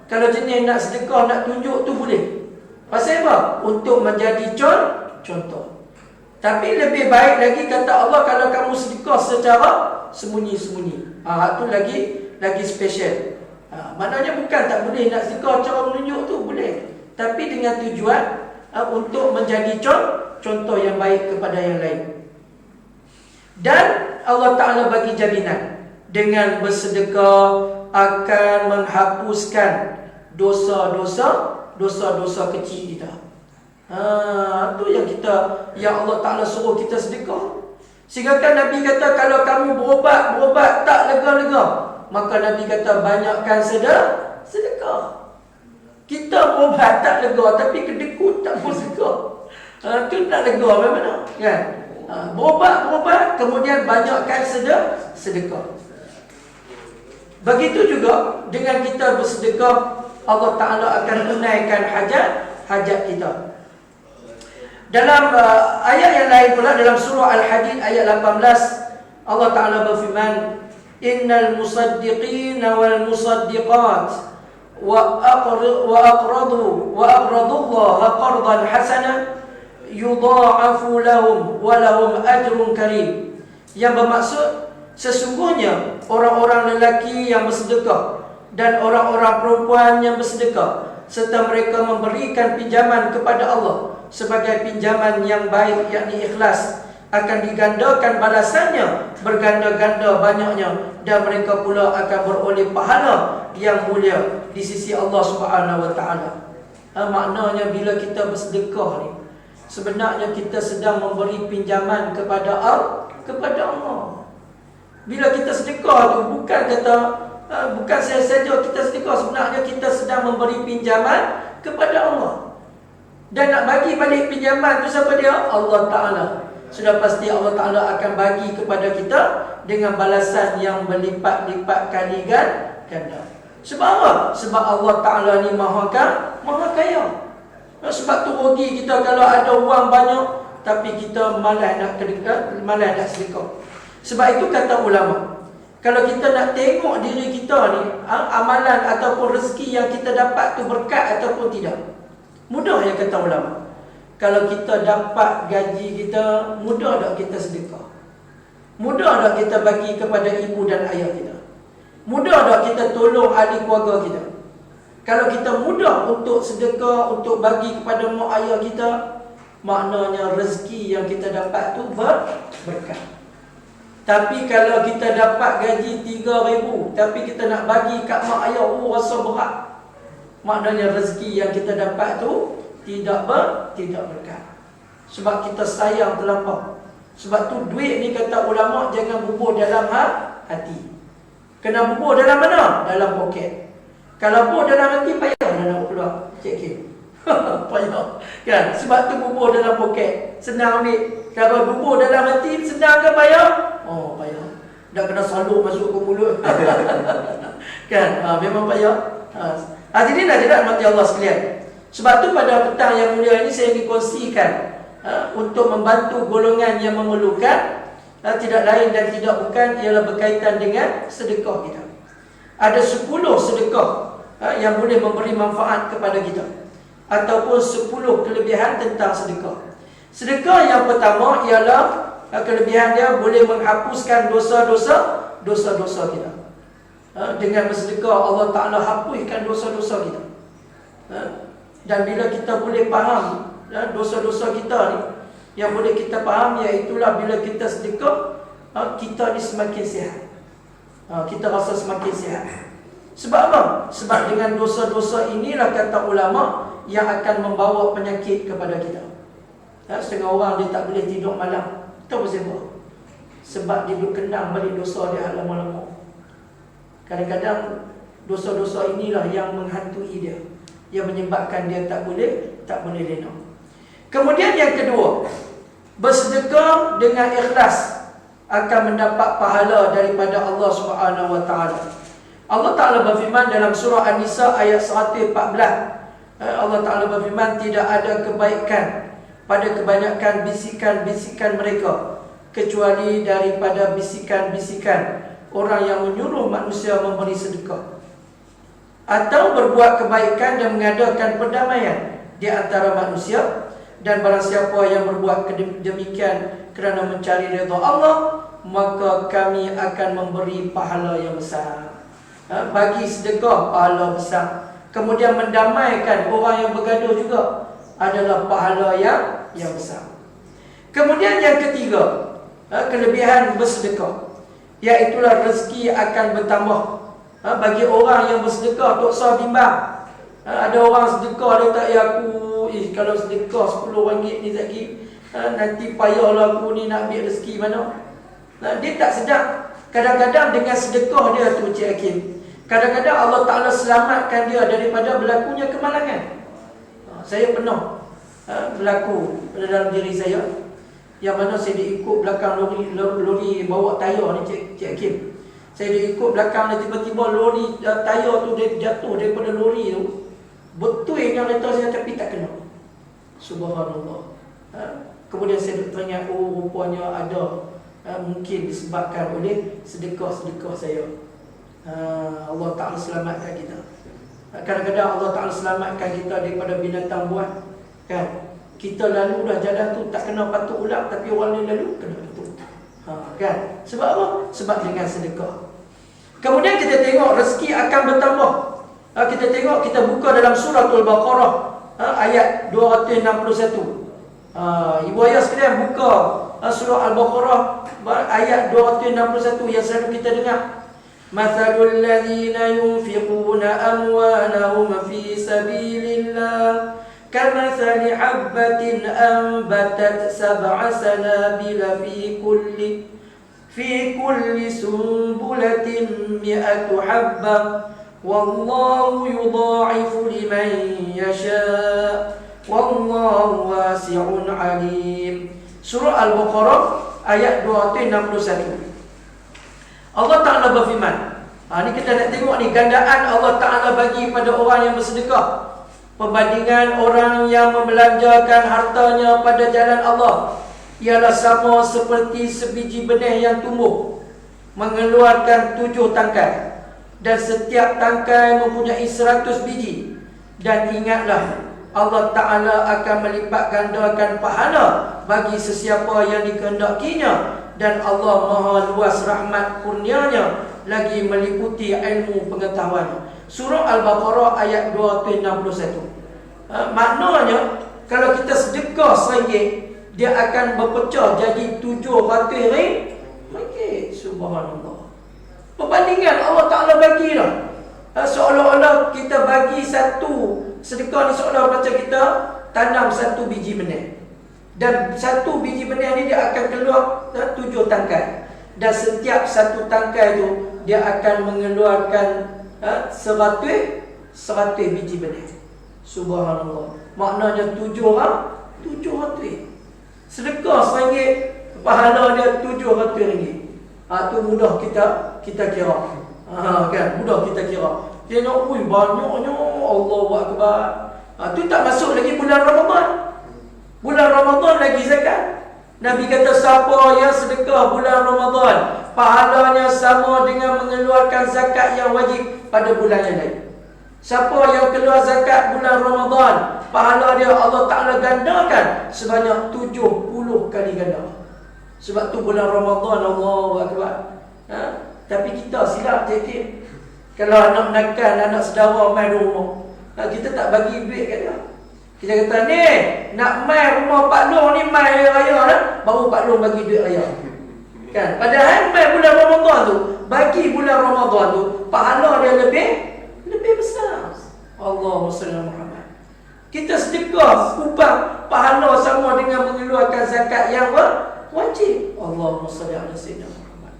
kalau jenis nak sedekah, nak tunjuk tu boleh. Pasal apa? Untuk menjadi contoh. Tapi lebih baik lagi kata Allah kalau kamu sedekah secara sembunyi-sembunyi. Tu lagi special. Maknanya bukan tak boleh nak sedekah cara menunjuk tu, boleh. Tapi dengan tujuan untuk menjadi contoh yang baik kepada yang lain. Dan Allah Ta'ala bagi jaminan dengan bersedekah akan menghapuskan dosa-dosa kecil kita. Itu yang Allah Ta'ala suruh kita sedekah. Sehingga kan Nabi kata kalau kamu berobat tak lega-lega, maka Nabi kata banyakkan sedekah. Kita berobat tak lega tapi kedekut tak mau sedekah. Itu tak lega mana? Kan? Berobat kemudian banyakkan sedekah. Begitu juga dengan kita bersedekah, Allah Ta'ala akan tunaikan hajat kita. Dalam ayat yang lain pula dalam surah Al-Hadid ayat 18 Allah Ta'ala berfirman, innal musaddiqina wal musaddiqat wa aqradu Allah qardan hasana yudha'afu lahum wa lahum ajrun karim. Yang bermaksud sesungguhnya orang-orang lelaki yang bersedekah dan orang-orang perempuan yang bersedekah serta mereka memberikan pinjaman kepada Allah sebagai pinjaman yang baik yakni ikhlas akan digandakan balasannya berganda-ganda banyaknya dan mereka pula akan beroleh pahala yang mulia di sisi Allah Subhanahu Wa Taala. Maknanya bila kita bersedekah ni sebenarnya kita sedang memberi pinjaman kepada Allah. Bila kita sedekah tu bukan saja kita sedekah, sebenarnya kita sedang memberi pinjaman kepada Allah. Dan nak bagi balik pinjaman tu siapa dia? Allah Ta'ala. Sudah pasti Allah Ta'ala akan bagi kepada kita dengan balasan yang berlipat-lipat kali ganda. Sebab apa? Sebab Allah Ta'ala ni maha kaya. Sebab tu rugi kita kalau ada wang banyak tapi kita malas nak sedekah. Sebab itu kata ulama, kalau kita nak tengok diri kita ni, amalan ataupun rezeki yang kita dapat tu berkat ataupun tidak, mudah ya kata ulama. Kalau kita dapat gaji kita, mudah tak kita sedekah? Mudah tak kita bagi kepada ibu dan ayah kita? Mudah tak kita tolong ahli keluarga kita? Kalau kita mudah untuk sedekah, untuk bagi kepada mak ayah kita, maknanya rezeki yang kita dapat tu berkat. Tapi kalau kita dapat gaji 3,000 tapi kita nak bagi kat mak ayah, rasa berat, maknanya rezeki yang kita dapat tu tidak berkat. Sebab kita sayang terlampau. Sebab tu duit ni kata ulama jangan bubur dalam hati. Kena bubur dalam mana? Dalam poket. Kalau bubur dalam hati payah dah nak keluar. Cik. Payah. Kan? Sebab tu bubur dalam poket senang ambil. Kalau bubur dalam hati senang ke payah? Oh, payah. Dah kena salur masuk ke mulut. Kan? Memang payah. Hadirin hadirat mati Allah sekalian. Sebab tu pada petang yang mulia ini saya ingin kongsikan untuk membantu golongan yang memerlukan, tidak lain dan tidak bukan ialah berkaitan dengan sedekah kita. Ada 10 sedekah yang boleh memberi manfaat kepada kita, ataupun 10 kelebihan tentang sedekah. Sedekah yang pertama ialah kelebihan dia boleh menghapuskan dosa-dosa kita. Dengan bersedekah Allah Ta'ala hapuskan dosa-dosa kita. Dan bila kita boleh faham dosa-dosa kita ni, yang boleh kita faham, iaitulah bila kita sedekah, kita ni semakin sihat. Kita rasa semakin sihat. Sebab apa? Sebab dengan dosa-dosa inilah kata ulama yang akan membawa penyakit kepada kita. Setengah orang dia tak boleh tidur malam. Tahu sebab? Sebab dia duduk kenang balik dosa dia lama-lama. Kadang-kadang dosa-dosa inilah yang menghantui dia, yang menyebabkan dia tak boleh lena. Kemudian yang kedua, bersedekah dengan ikhlas akan mendapat pahala daripada Allah Subhanahu Wa Taala. Allah Taala berfirman dalam surah An-Nisa ayat 114. Allah Taala berfirman, tidak ada kebaikan pada kebanyakan bisikan-bisikan mereka kecuali daripada bisikan-bisikan orang yang menyuruh manusia memberi sedekah atau berbuat kebaikan dan mengadakan perdamaian di antara manusia. Dan barang siapa yang berbuat demikian kerana mencari redha Allah, maka kami akan memberi pahala yang besar. Bagi sedekah pahala besar. Kemudian mendamaikan orang yang bergaduh juga adalah pahala yang besar. Kemudian yang ketiga, kelebihan bersedekah, iaitulah rezeki akan bertambah. Bagi orang yang bersedekah, tak usah bimbang. Ada orang sedekah dia tak, aku kalau sedekah RM10 ni lagi, nanti payahlah aku ni nak ambil rezeki mana. Dia tak sedar. Kadang-kadang dengan sedekah dia tu, Cik Hakim, kadang-kadang Allah Ta'ala selamatkan dia daripada berlakunya kemalangan. Saya pernah berlaku dalam diri saya, yang mana saya diikut belakang lori bawa tayar ni, Cik Hakim. Saya diikut belakang dan tiba-tiba lori tayar tu dia jatuh daripada lori tu. Betul yang kereta saya tapi tak kena. Subhanallah. Kemudian saya tanya, rupanya ada mungkin disebabkan oleh sedekah-sedekah saya. Allah Ta'ala selamatkan kita. Kadang-kadang Allah Ta'ala selamatkan kita daripada binatang buas, kan? Kita lalu dah jalan tu tak kena patuk ulang, tapi orang lain lalu kena patuk. Kan? Sebab apa? Sebab dengan sedekah. Kemudian kita tengok rezeki akan bertambah. Kita tengok, kita buka dalam suratul Baqarah ayat 261. Ibu ayah sekalian buka surah Al-Baqarah ayat 261 yang selalu kita dengar. Mathalul ladzina yunfiquna amwalahum fi sabilillah kamathali habbatin anbatat sab'a sanabila fi kulli sunbulatin mi'atu habbah wallahu yudha'ifu liman yasha' wallahu wasi'un alim. Surah Al-Baqarah ayat 261. Allah Ta'ala berfirman. Ni kita nak tengok ni gandaan Allah Ta'ala bagi pada orang yang bersedekah, perbandingan orang yang membelanjakan hartanya pada jalan Allah ialah sama seperti sebiji benih yang tumbuh, mengeluarkan 7 tangkai, dan setiap tangkai mempunyai 100 biji. Dan ingatlah, Allah Ta'ala akan melipat gandakan pahala bagi sesiapa yang dikehendakinya, dan Allah Maha luas rahmat kurnianya, lagi meliputi ilmu pengetahuan. Surah Al-Baqarah ayat 261. Maknanya, kalau kita sedekah RM1, dia akan berpecah jadi 700 ringgit. Subhanallah. Perbandingan Allah Ta'ala bagi dah. Seolah-olah kita bagi satu sedekah ni, seolah macam kita tanam 1 biji benih. Dan 1 biji benih ni dia akan keluar 7 tangkai. Dan setiap 1 tangkai tu dia akan mengeluarkan 100 biji benih. Subhanallah. Maknanya 7 orang 700. Sedekah RM1, pahala dia RM700. Tu mudah kita kira. Kan, mudah kita kira. Tengok, banyaknya, Allahu Akbar. Tu tak masuk lagi bulan Ramadan. Bulan Ramadan lagi zakat. Nabi kata siapa yang sedekah bulan Ramadan, pahalanya sama dengan mengeluarkan zakat yang wajib pada bulan yang lain. Siapa yang keluar zakat bulan Ramadan, pahala dia Allah Ta'ala gandakan sebanyak 70 kali ganda. Sebab tu bulan Ramadan, Allahu Akbar. Tapi kita silap cekik. Kalau anak nakal, anak saudara main rumah, kita tak bagi duit kat dia. Kita kata, ni nak main rumah Pak Long ni, main raya dah, baru Pak Long bagi duit raya. Kan? Padahal main bulan Ramadan tu, bagi bulan Ramadan tu, pahala dia lebih besar. Allahumma salli ala Muhammad. Kita sedekah upah pahala sama dengan mengeluarkan zakat yang wajib. Allahumma salli ala sayyidina Muhammad.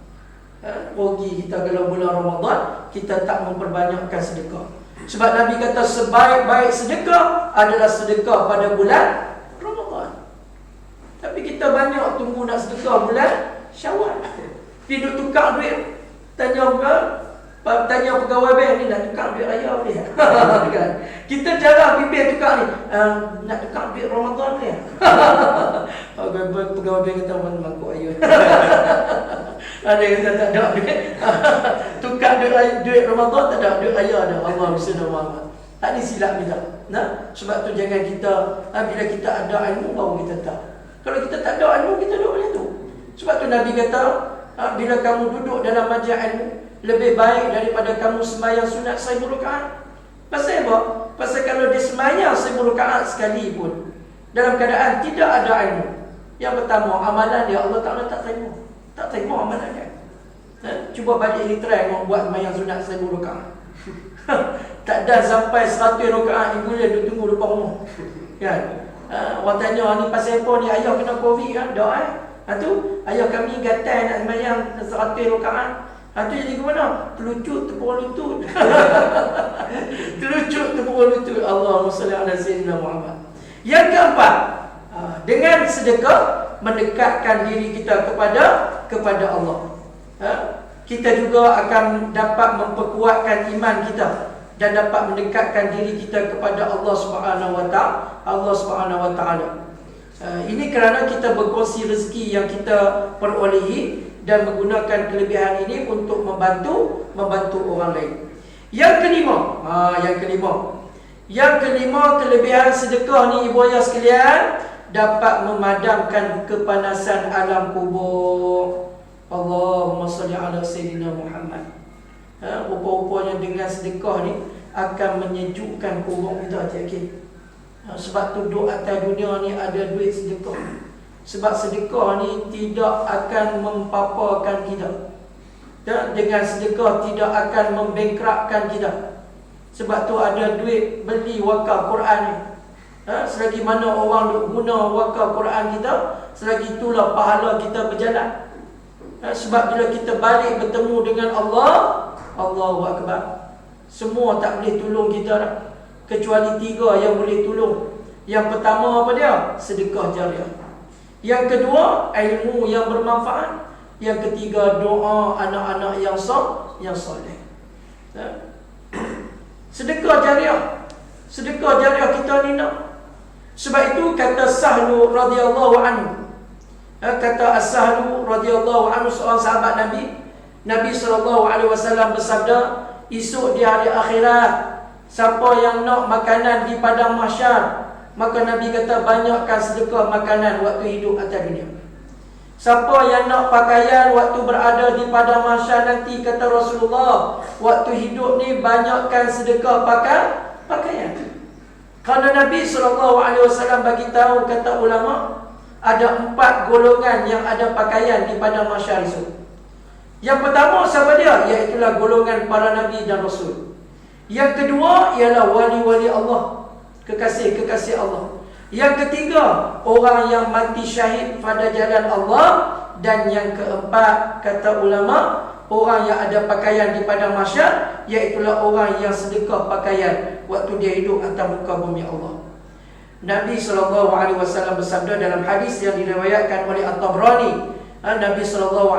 Rugi kita kalau bulan Ramadan kita tak memperbanyakkan sedekah. Sebab Nabi kata sebaik-baik sedekah adalah sedekah pada bulan Ramadan. Tapi kita banyak tunggu nak sedekah bulan Syawal. Pergi duk tukar duit. Tanya pegawai bank ni, nak tukar duit raya boleh? Kan? Kita jarang pimpin tukar ni. Nak tukar duit Ramadan boleh? Pegawai bank kata mangkuk ayu. Ada yang kata tak ada duit. Tukar duit Ramadan tak ada, duit raya ada. Allah Bismillah Muhammad. Tak ni silap kita. Sebab tu jangan kita, bila kita ada ilmu baru kita tahu. Kalau kita tak ada ilmu, kita duduk macam tu. Sebab tu Nabi kata, bila kamu duduk dalam majlis ilmu, lebih baik daripada kamu sembahyang sunat 1000 rakaat. Pasal apa? Pasal kalau dia sembahyang 1000 rakaat sekali pun dalam keadaan tidak ada ilmu, yang pertama amalan dia Allah Ta'ala tak terima. Tak terima amalan dia. Cuba balik ni try buat sembahyang sunat 1000 rakaat. Tak ada sampai 100 rakaat ni boleh duduk tunggu depan rumah. Kan? Orang tanya ni pasal apa ni, ayah kena Covid kan? Tak tu ayah kami gatal nak sembahyang 100 rakaat. Tu jadi ke mana? Telucut tepuk lutut. Telucut tepuk lutut. Allahumma salli ala sayyidina Muhammad. Yang keempat, dengan sedekah mendekatkan diri kita kepada Allah. Kita juga akan dapat memperkuatkan iman kita dan dapat mendekatkan diri kita kepada Allah Subhanahu wa taala. Ini kerana kita berkongsi rezeki yang kita perolehi dan menggunakan kelebihan ini untuk membantu orang lain. Yang kelima, kelebihan sedekah ni ibu ayah sekalian, dapat memadamkan kepanasan alam kubur. Allahumma salli ala sayyidina Muhammad. Rupa-rupanya dengan sedekah ni akan menyejukkan kubur kita, cik. Sebab tu duk atas dunia ni ada duit sedekah. Sebab sedekah ni tidak akan mempaparkan kita. Dengan sedekah tidak akan membengkrakkan kita. Sebab tu ada duit beli wakaf Quran ni. Selagi mana orang duk guna wakaf Quran kita, selagi itulah pahala kita berjalan. Sebab bila kita balik bertemu dengan Allah, Allahu Akbar, semua tak boleh tolong kita dah. Kecuali 3 yang boleh tolong. Yang pertama apa dia? Sedekah jariah. Yang kedua, ilmu yang bermanfaat. Yang ketiga, doa anak-anak yang soleh. Sedekah jariah. Sedekah jariah kita ni nak. Sebab itu kata Sahlu radhiyallahu anhu. Kata As-Sahlu radhiyallahu anhu, seorang sahabat Nabi SAW bersabda, esok di hari akhirat, siapa yang nak makanan di padang mahsyar, maka Nabi kata banyakkan sedekah makanan waktu hidup atas dunia. Siapa yang nak pakaian waktu berada di padang mahsyar nanti, kata Rasulullah, waktu hidup ni banyakkan sedekah pakaian. Kerana Nabi SAW bagi tahu, kata ulama, ada 4 golongan yang ada pakaian di padang mahsyar esok. Yang pertama siapa dia? Iaitulah golongan para Nabi dan Rasul. Yang kedua ialah wali-wali Allah, kekasih-kekasih Allah. Yang ketiga, orang yang mati syahid pada jalan Allah. Dan yang keempat, kata ulama, orang yang ada pakaian di padang mahsyar, iaitulah orang yang sedekah pakaian waktu dia hidup atas muka bumi Allah. Nabi SAW bersabda dalam hadis yang diriwayatkan oleh At-Tabrani. Nabi SAW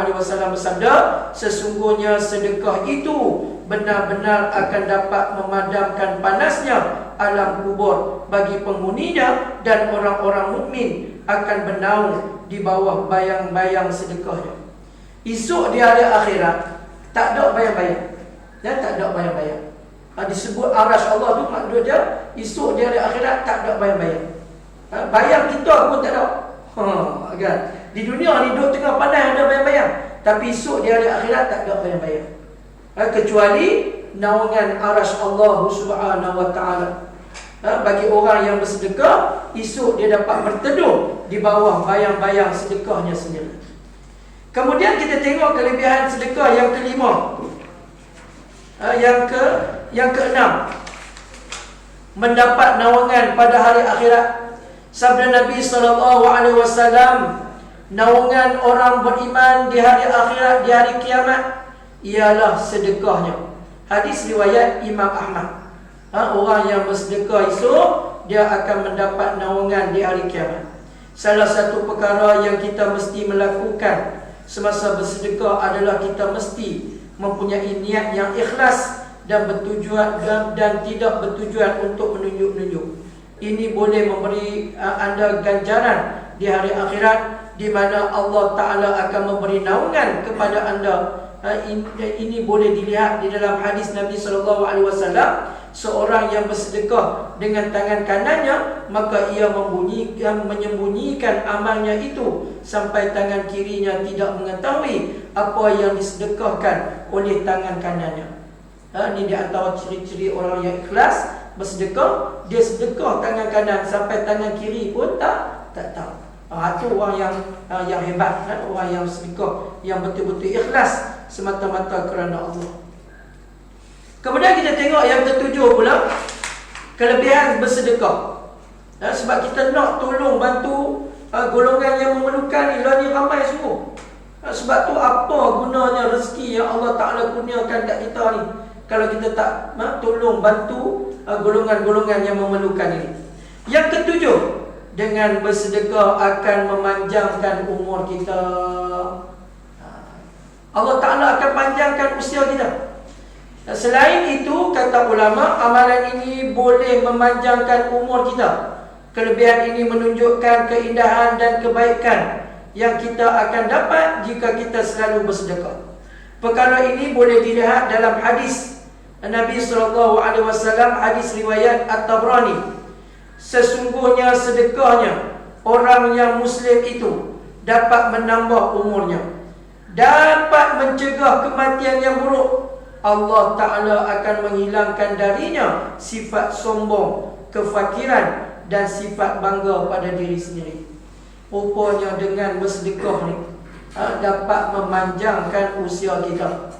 bersabda, sesungguhnya sedekah itu benar-benar akan dapat memadamkan panasnya alam kubur bagi penghuninya, dan orang-orang mukmin akan bernaung di bawah bayang-bayang sedekahnya. Esok di hari akhirat tak ada bayang-bayang. Tak ada bayang-bayang. Disebut arasy Allah tu, maksud dia esok di hari akhirat tak ada bayang-bayang. Bayang kita pun tak ada. Kan? Di dunia ni duduk tengah panas ada bayang-bayang, tapi esok di hari akhirat tak ada bayang-bayang. Kecuali naungan arasy Allah Subhanahu wa taala. Bagi orang yang bersedekah, esok dia dapat berteduh di bawah bayang-bayang sedekahnya sendiri. Kemudian kita tengok kelebihan sedekah yang kelima. Yang keenam, mendapat naungan pada hari akhirat. Sabda Nabi SAW, naungan orang beriman di hari akhirat, di hari kiamat, ialah sedekahnya. Hadis riwayat Imam Ahmad. Orang yang bersedekah esok, dia akan mendapat naungan di hari kiamat. Salah satu perkara yang kita mesti melakukan semasa bersedekah adalah kita mesti mempunyai niat yang ikhlas dan bertujuan dan tidak bertujuan untuk menunjuk-nunjuk. Ini boleh memberi anda ganjaran di hari akhirat, di mana Allah Ta'ala akan memberi naungan kepada anda. Ini boleh dilihat di dalam hadis Nabi SAW. Seorang yang bersedekah dengan tangan kanannya, maka ia menyembunyikan amalnya itu sampai tangan kirinya tidak mengetahui apa yang disedekahkan oleh tangan kanannya. Ini di antara ciri-ciri orang yang ikhlas bersedekah. Dia sedekah tangan kanan sampai tangan kiri pun tak tahu. Itu orang yang hebat, orang yang sedekah, yang betul-betul ikhlas semata-mata kerana Allah. Kemudian kita tengok yang ketujuh pula, kelebihan bersedekah. Sebab kita nak tolong bantu golongan yang memerlukan ni, lah ni ramai sungguh. Sebab tu apa gunanya rezeki yang Allah Ta'ala kurniakan kat kita ni kalau kita tak tolong bantu golongan-golongan yang memerlukan ini. Yang ketujuh, dengan bersedekah akan memanjangkan umur kita. Allah Ta'ala akan panjangkan usia kita. Selain itu, kata ulama, amalan ini boleh memanjangkan umur kita. Kelebihan ini menunjukkan keindahan dan kebaikan yang kita akan dapat jika kita selalu bersedekah. Perkara ini boleh dilihat dalam hadis Nabi SAW, hadis riwayat At-Tabrani. Sesungguhnya sedekahnya orang yang Muslim itu dapat menambah umurnya, dapat mencegah kematian yang buruk. Allah Ta'ala akan menghilangkan darinya sifat sombong, kefakiran dan sifat bangga pada diri sendiri. Rupanya dengan bersedekah ni dapat memanjangkan usia kita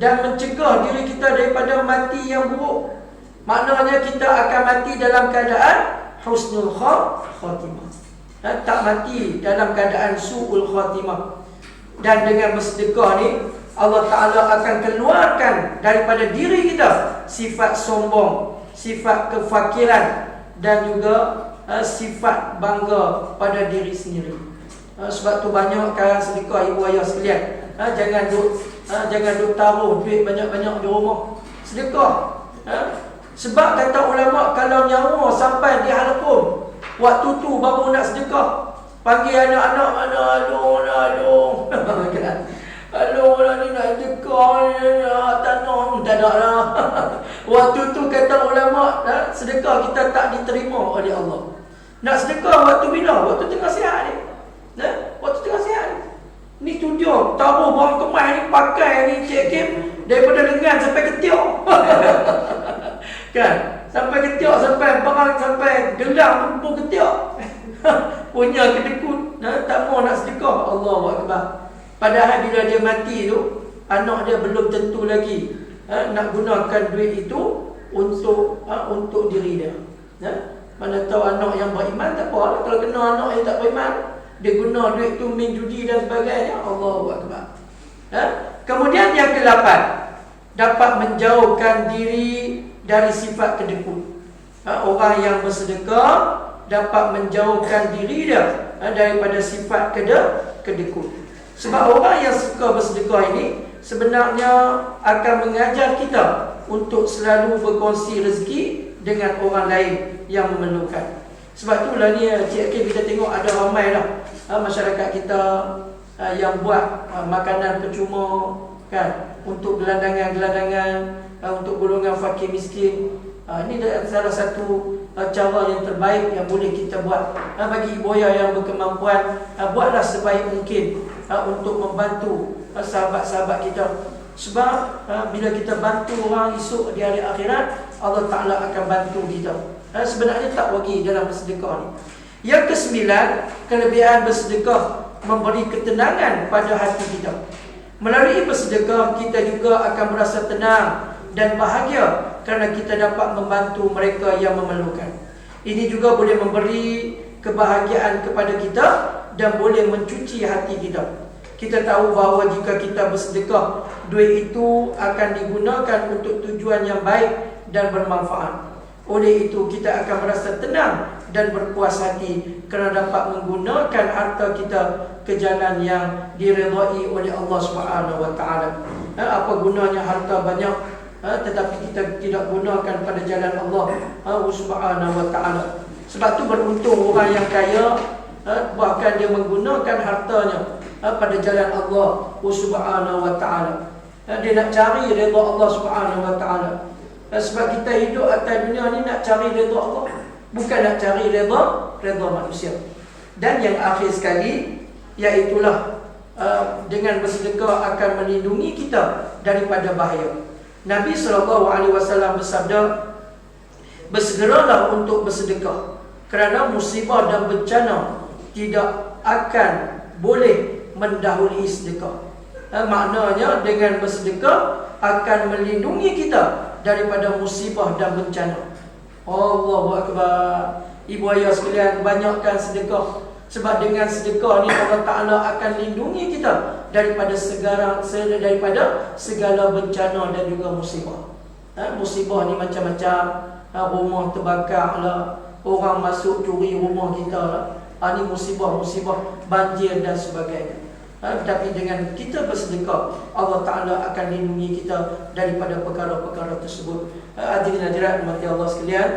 dan mencegah diri kita daripada mati yang buruk. Maknanya kita akan mati dalam keadaan husnul khatimah, tak mati dalam keadaan su'ul khatimah. Dan dengan bersedekah ni, Allah Ta'ala akan keluarkan daripada diri kita sifat sombong, sifat kefakiran dan juga sifat bangga pada diri sendiri. Sebab tu banyakkan sedekah ibu ayah sekalian. Jangan duk taruh duit banyak-banyak di rumah. Sedekah. Sebab kata ulama, kalau nyawa sampai di halqum, waktu tu baru nak sedekah. Panggil anak-anak, mana alung. Alung ni nak sedekah, nak tanah, tak ada lah. Waktu tu kata ulama, sedekah kita tak diterima oleh Allah. Nak sedekah waktu bila? Waktu tengah sihat ni. Waktu tengah sihat ni. Ni tu dia, taruh barang kemas ni, pakai ni Cik Kim, daripada lengan sampai ketiak. Kan? Sampai ketiak, sampai barang, sampai gelang pun ketiak. Punya kedekut, tak mau nak sedekah. Allahu Akbar. Padahal bila dia mati tu, anak dia belum tentu lagi nak gunakan duit itu untuk diri dia. Mana tahu anak yang beriman tak apa. Kalau kena anak yang tak beriman, dia guna duit tu main judi dan sebagainya. Allahu Akbar. Kemudian yang ke-8, dapat menjauhkan diri dari sifat kedekut. Orang yang bersedekah dapat menjauhkan diri dia daripada sifat kedekut. Sebab orang yang suka bersedekah ini sebenarnya akan mengajar kita untuk selalu berkongsi rezeki dengan orang lain yang memerlukan. Sebab itulah ni Cik Kim, kita tengok ada ramai lah masyarakat kita yang buat makanan percuma, kan, untuk gelandangan-gelandangan, untuk golongan fakir miskin. Ini salah satu cara yang terbaik yang boleh kita buat. Bagi ibu ayah yang berkemampuan, buatlah sebaik mungkin untuk membantu sahabat-sahabat kita. Sebab bila kita bantu orang esok di hari akhirat, Allah Ta'ala akan bantu kita. Sebenarnya tak bagi dalam bersedekah ni. Yang ke-9, kelebihan bersedekah memberi ketenangan pada hati kita. Melalui bersedekah, kita juga akan merasa tenang dan bahagia kerana kita dapat membantu mereka yang memerlukan. Ini juga boleh memberi kebahagiaan kepada kita dan boleh mencuci hati kita. Kita tahu bahawa jika kita bersedekah, duit itu akan digunakan untuk tujuan yang baik dan bermanfaat. Oleh itu kita akan merasa tenang dan berpuas hati kerana dapat menggunakan harta kita ke jalan yang diredai oleh Allah Subhanahu Wa Taala. Apa gunanya harta banyak tetapi kita tidak gunakan pada jalan Allah Subhanahu Wa Taala. Sebab tu beruntung orang yang kaya, bahkan dia menggunakan hartanya pada jalan Allah Subhanahu Wa Taala. Dia nak cari redha Allah Subhanahu Wa Taala. Sebab kita hidup atas dunia ni nak cari redha Allah, bukan nak cari redha manusia. Dan yang akhir sekali, iaitulah dengan bersedekah akan melindungi kita daripada bahaya. Nabi SAW bersabda, bersegeralah untuk bersedekah kerana musibah dan bencana tidak akan boleh mendahului sedekah. Maknanya dengan bersedekah akan melindungi kita daripada musibah dan bencana. Allahu Akbar. Ibu ayah sekalian, banyakkan sedekah. Sebab dengan sedekah ni Allah Ta'ala akan lindungi kita daripada segala bencana dan juga musibah. Musibah ni macam-macam. Rumah terbakar lah, orang masuk curi rumah kita lah. Ini musibah-musibah, banjir dan sebagainya. Tapi dengan kita bersedekah, Allah Ta'ala akan lindungi kita daripada perkara-perkara tersebut. Hadirin-hadirat mati Allah sekalian,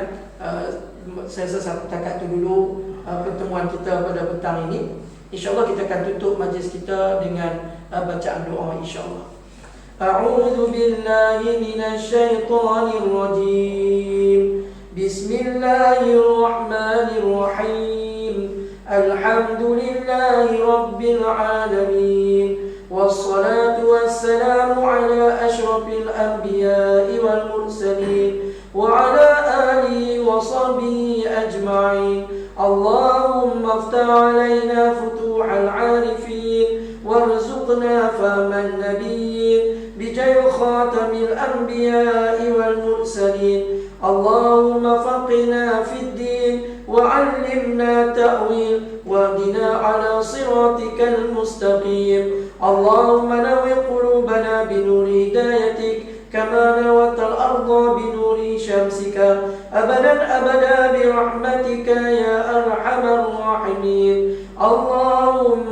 saya rasa setakat itu dulu pertemuan kita pada petang ini. InsyaAllah kita akan tutup majlis kita dengan bacaan doa insyaAllah. A'udzu billahi minasyaitonir rajim. Bismillahirrahmanirrahim. Alhamdulillahi rabbil alamin. Wassalatu wassalamu ala asyrafil anbiya'i wal mursalin wa ala alihi wa sahbihi ajma'in. Allahumma aftah alaina futuhal arifin warzuqna fahman nabiyyin bijayyi khatamil anbiya'i wal mursalin. Allahumma faqina fid din وعلمنا تأويل واهدنا على صراطك المستقيم. اللهم نور قلوبنا بنور هدايتك كما نورت الأرض بنور شمسك أبدا أبدا برحمتك يا أرحم الراحمين. اللهم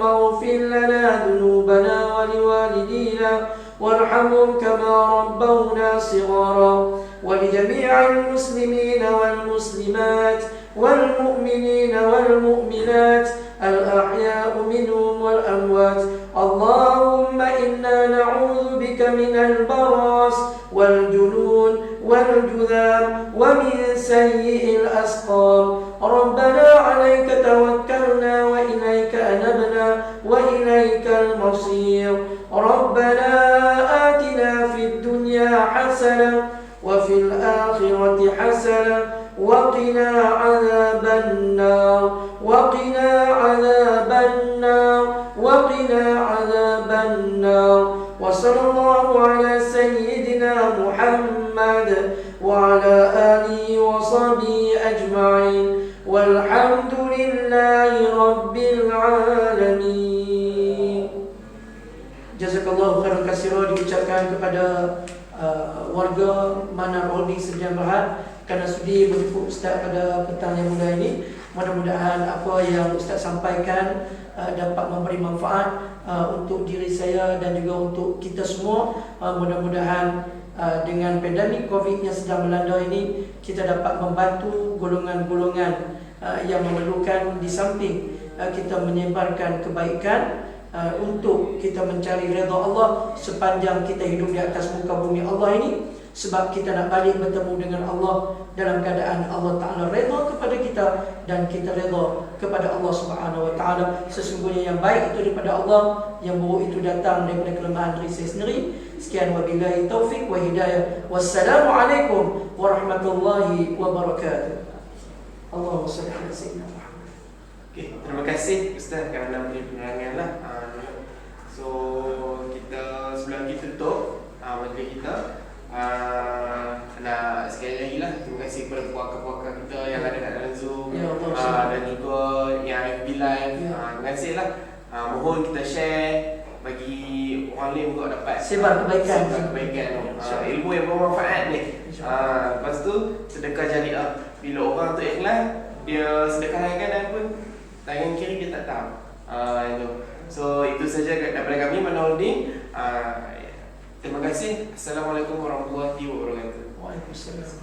واغفر لنا ذنوبنا ولوالدينا وارحمهم كما ربونا صغارا ولجميع المسلمين والمسلمات والمؤمنين والمؤمنات الأحياء منهم والأموات اللهم إنا نعوذ بك من البراس والجنون والجذام ومن سيء الأسقام ربنا عليك توكلنا وإليك أنبنا وإليك المصير ربنا آتنا في الدنيا حسنة وفي الآخرة حسنة وقنا عذاب النار وقنا عذاب النار وقنا عذاب النار وصلى الله على سيدنا محمد وعلى آله وصحبه أجمعين والحمد لله رب العالمين. Jazakallahu khairan katsira diucapkan kepada warga Manar Holding Sdn Bhd kerana sudi berjumpa Ustaz pada petang yang mulia ini. Mudah-mudahan apa yang Ustaz sampaikan dapat memberi manfaat untuk diri saya dan juga untuk kita semua. Mudah-mudahan dengan pandemik Covid yang sedang melanda ini, kita dapat membantu golongan-golongan yang memerlukan, di samping kita menyebarkan kebaikan untuk kita mencari redha Allah sepanjang kita hidup di atas muka bumi Allah ini. Sebab kita nak balik bertemu dengan Allah dalam keadaan Allah Ta'ala redha kepada kita dan kita redha kepada Allah Subhanahu Wa Ta'ala. Sesungguhnya yang baik itu daripada Allah, yang buruk itu datang daripada kelemahan diri saya sendiri. Sekian, wabillahi taufiq wa hidayah. Wassalamualaikum warahmatullahi wabarakatuh. Allahumma salli ala sayyidina Muhammad. Okay, terima kasih Ustaz kerana beri penerangan lah. So kita sebelum kita tutup majlis kita, nak sekali lagi lah terima kasih kepada puaka-puaka kita yang ada kat dalam Zoom, dan juga yang FB Live. Terima kasih lah. Mohon kita share bagi orang lain untuk dapat sebar kebaikan, ilmu yang bermanfaat ni. Lepas tu sedekah jariah. Bila orang tu ikhlas, dia sedekahkan dan pun tangan kiri dia tak tahu. So itu saja daripada kami Manar Holding. Terima kasih. Assalamualaikum warahmatullahi wabarakatuh. Waalaikumsalam.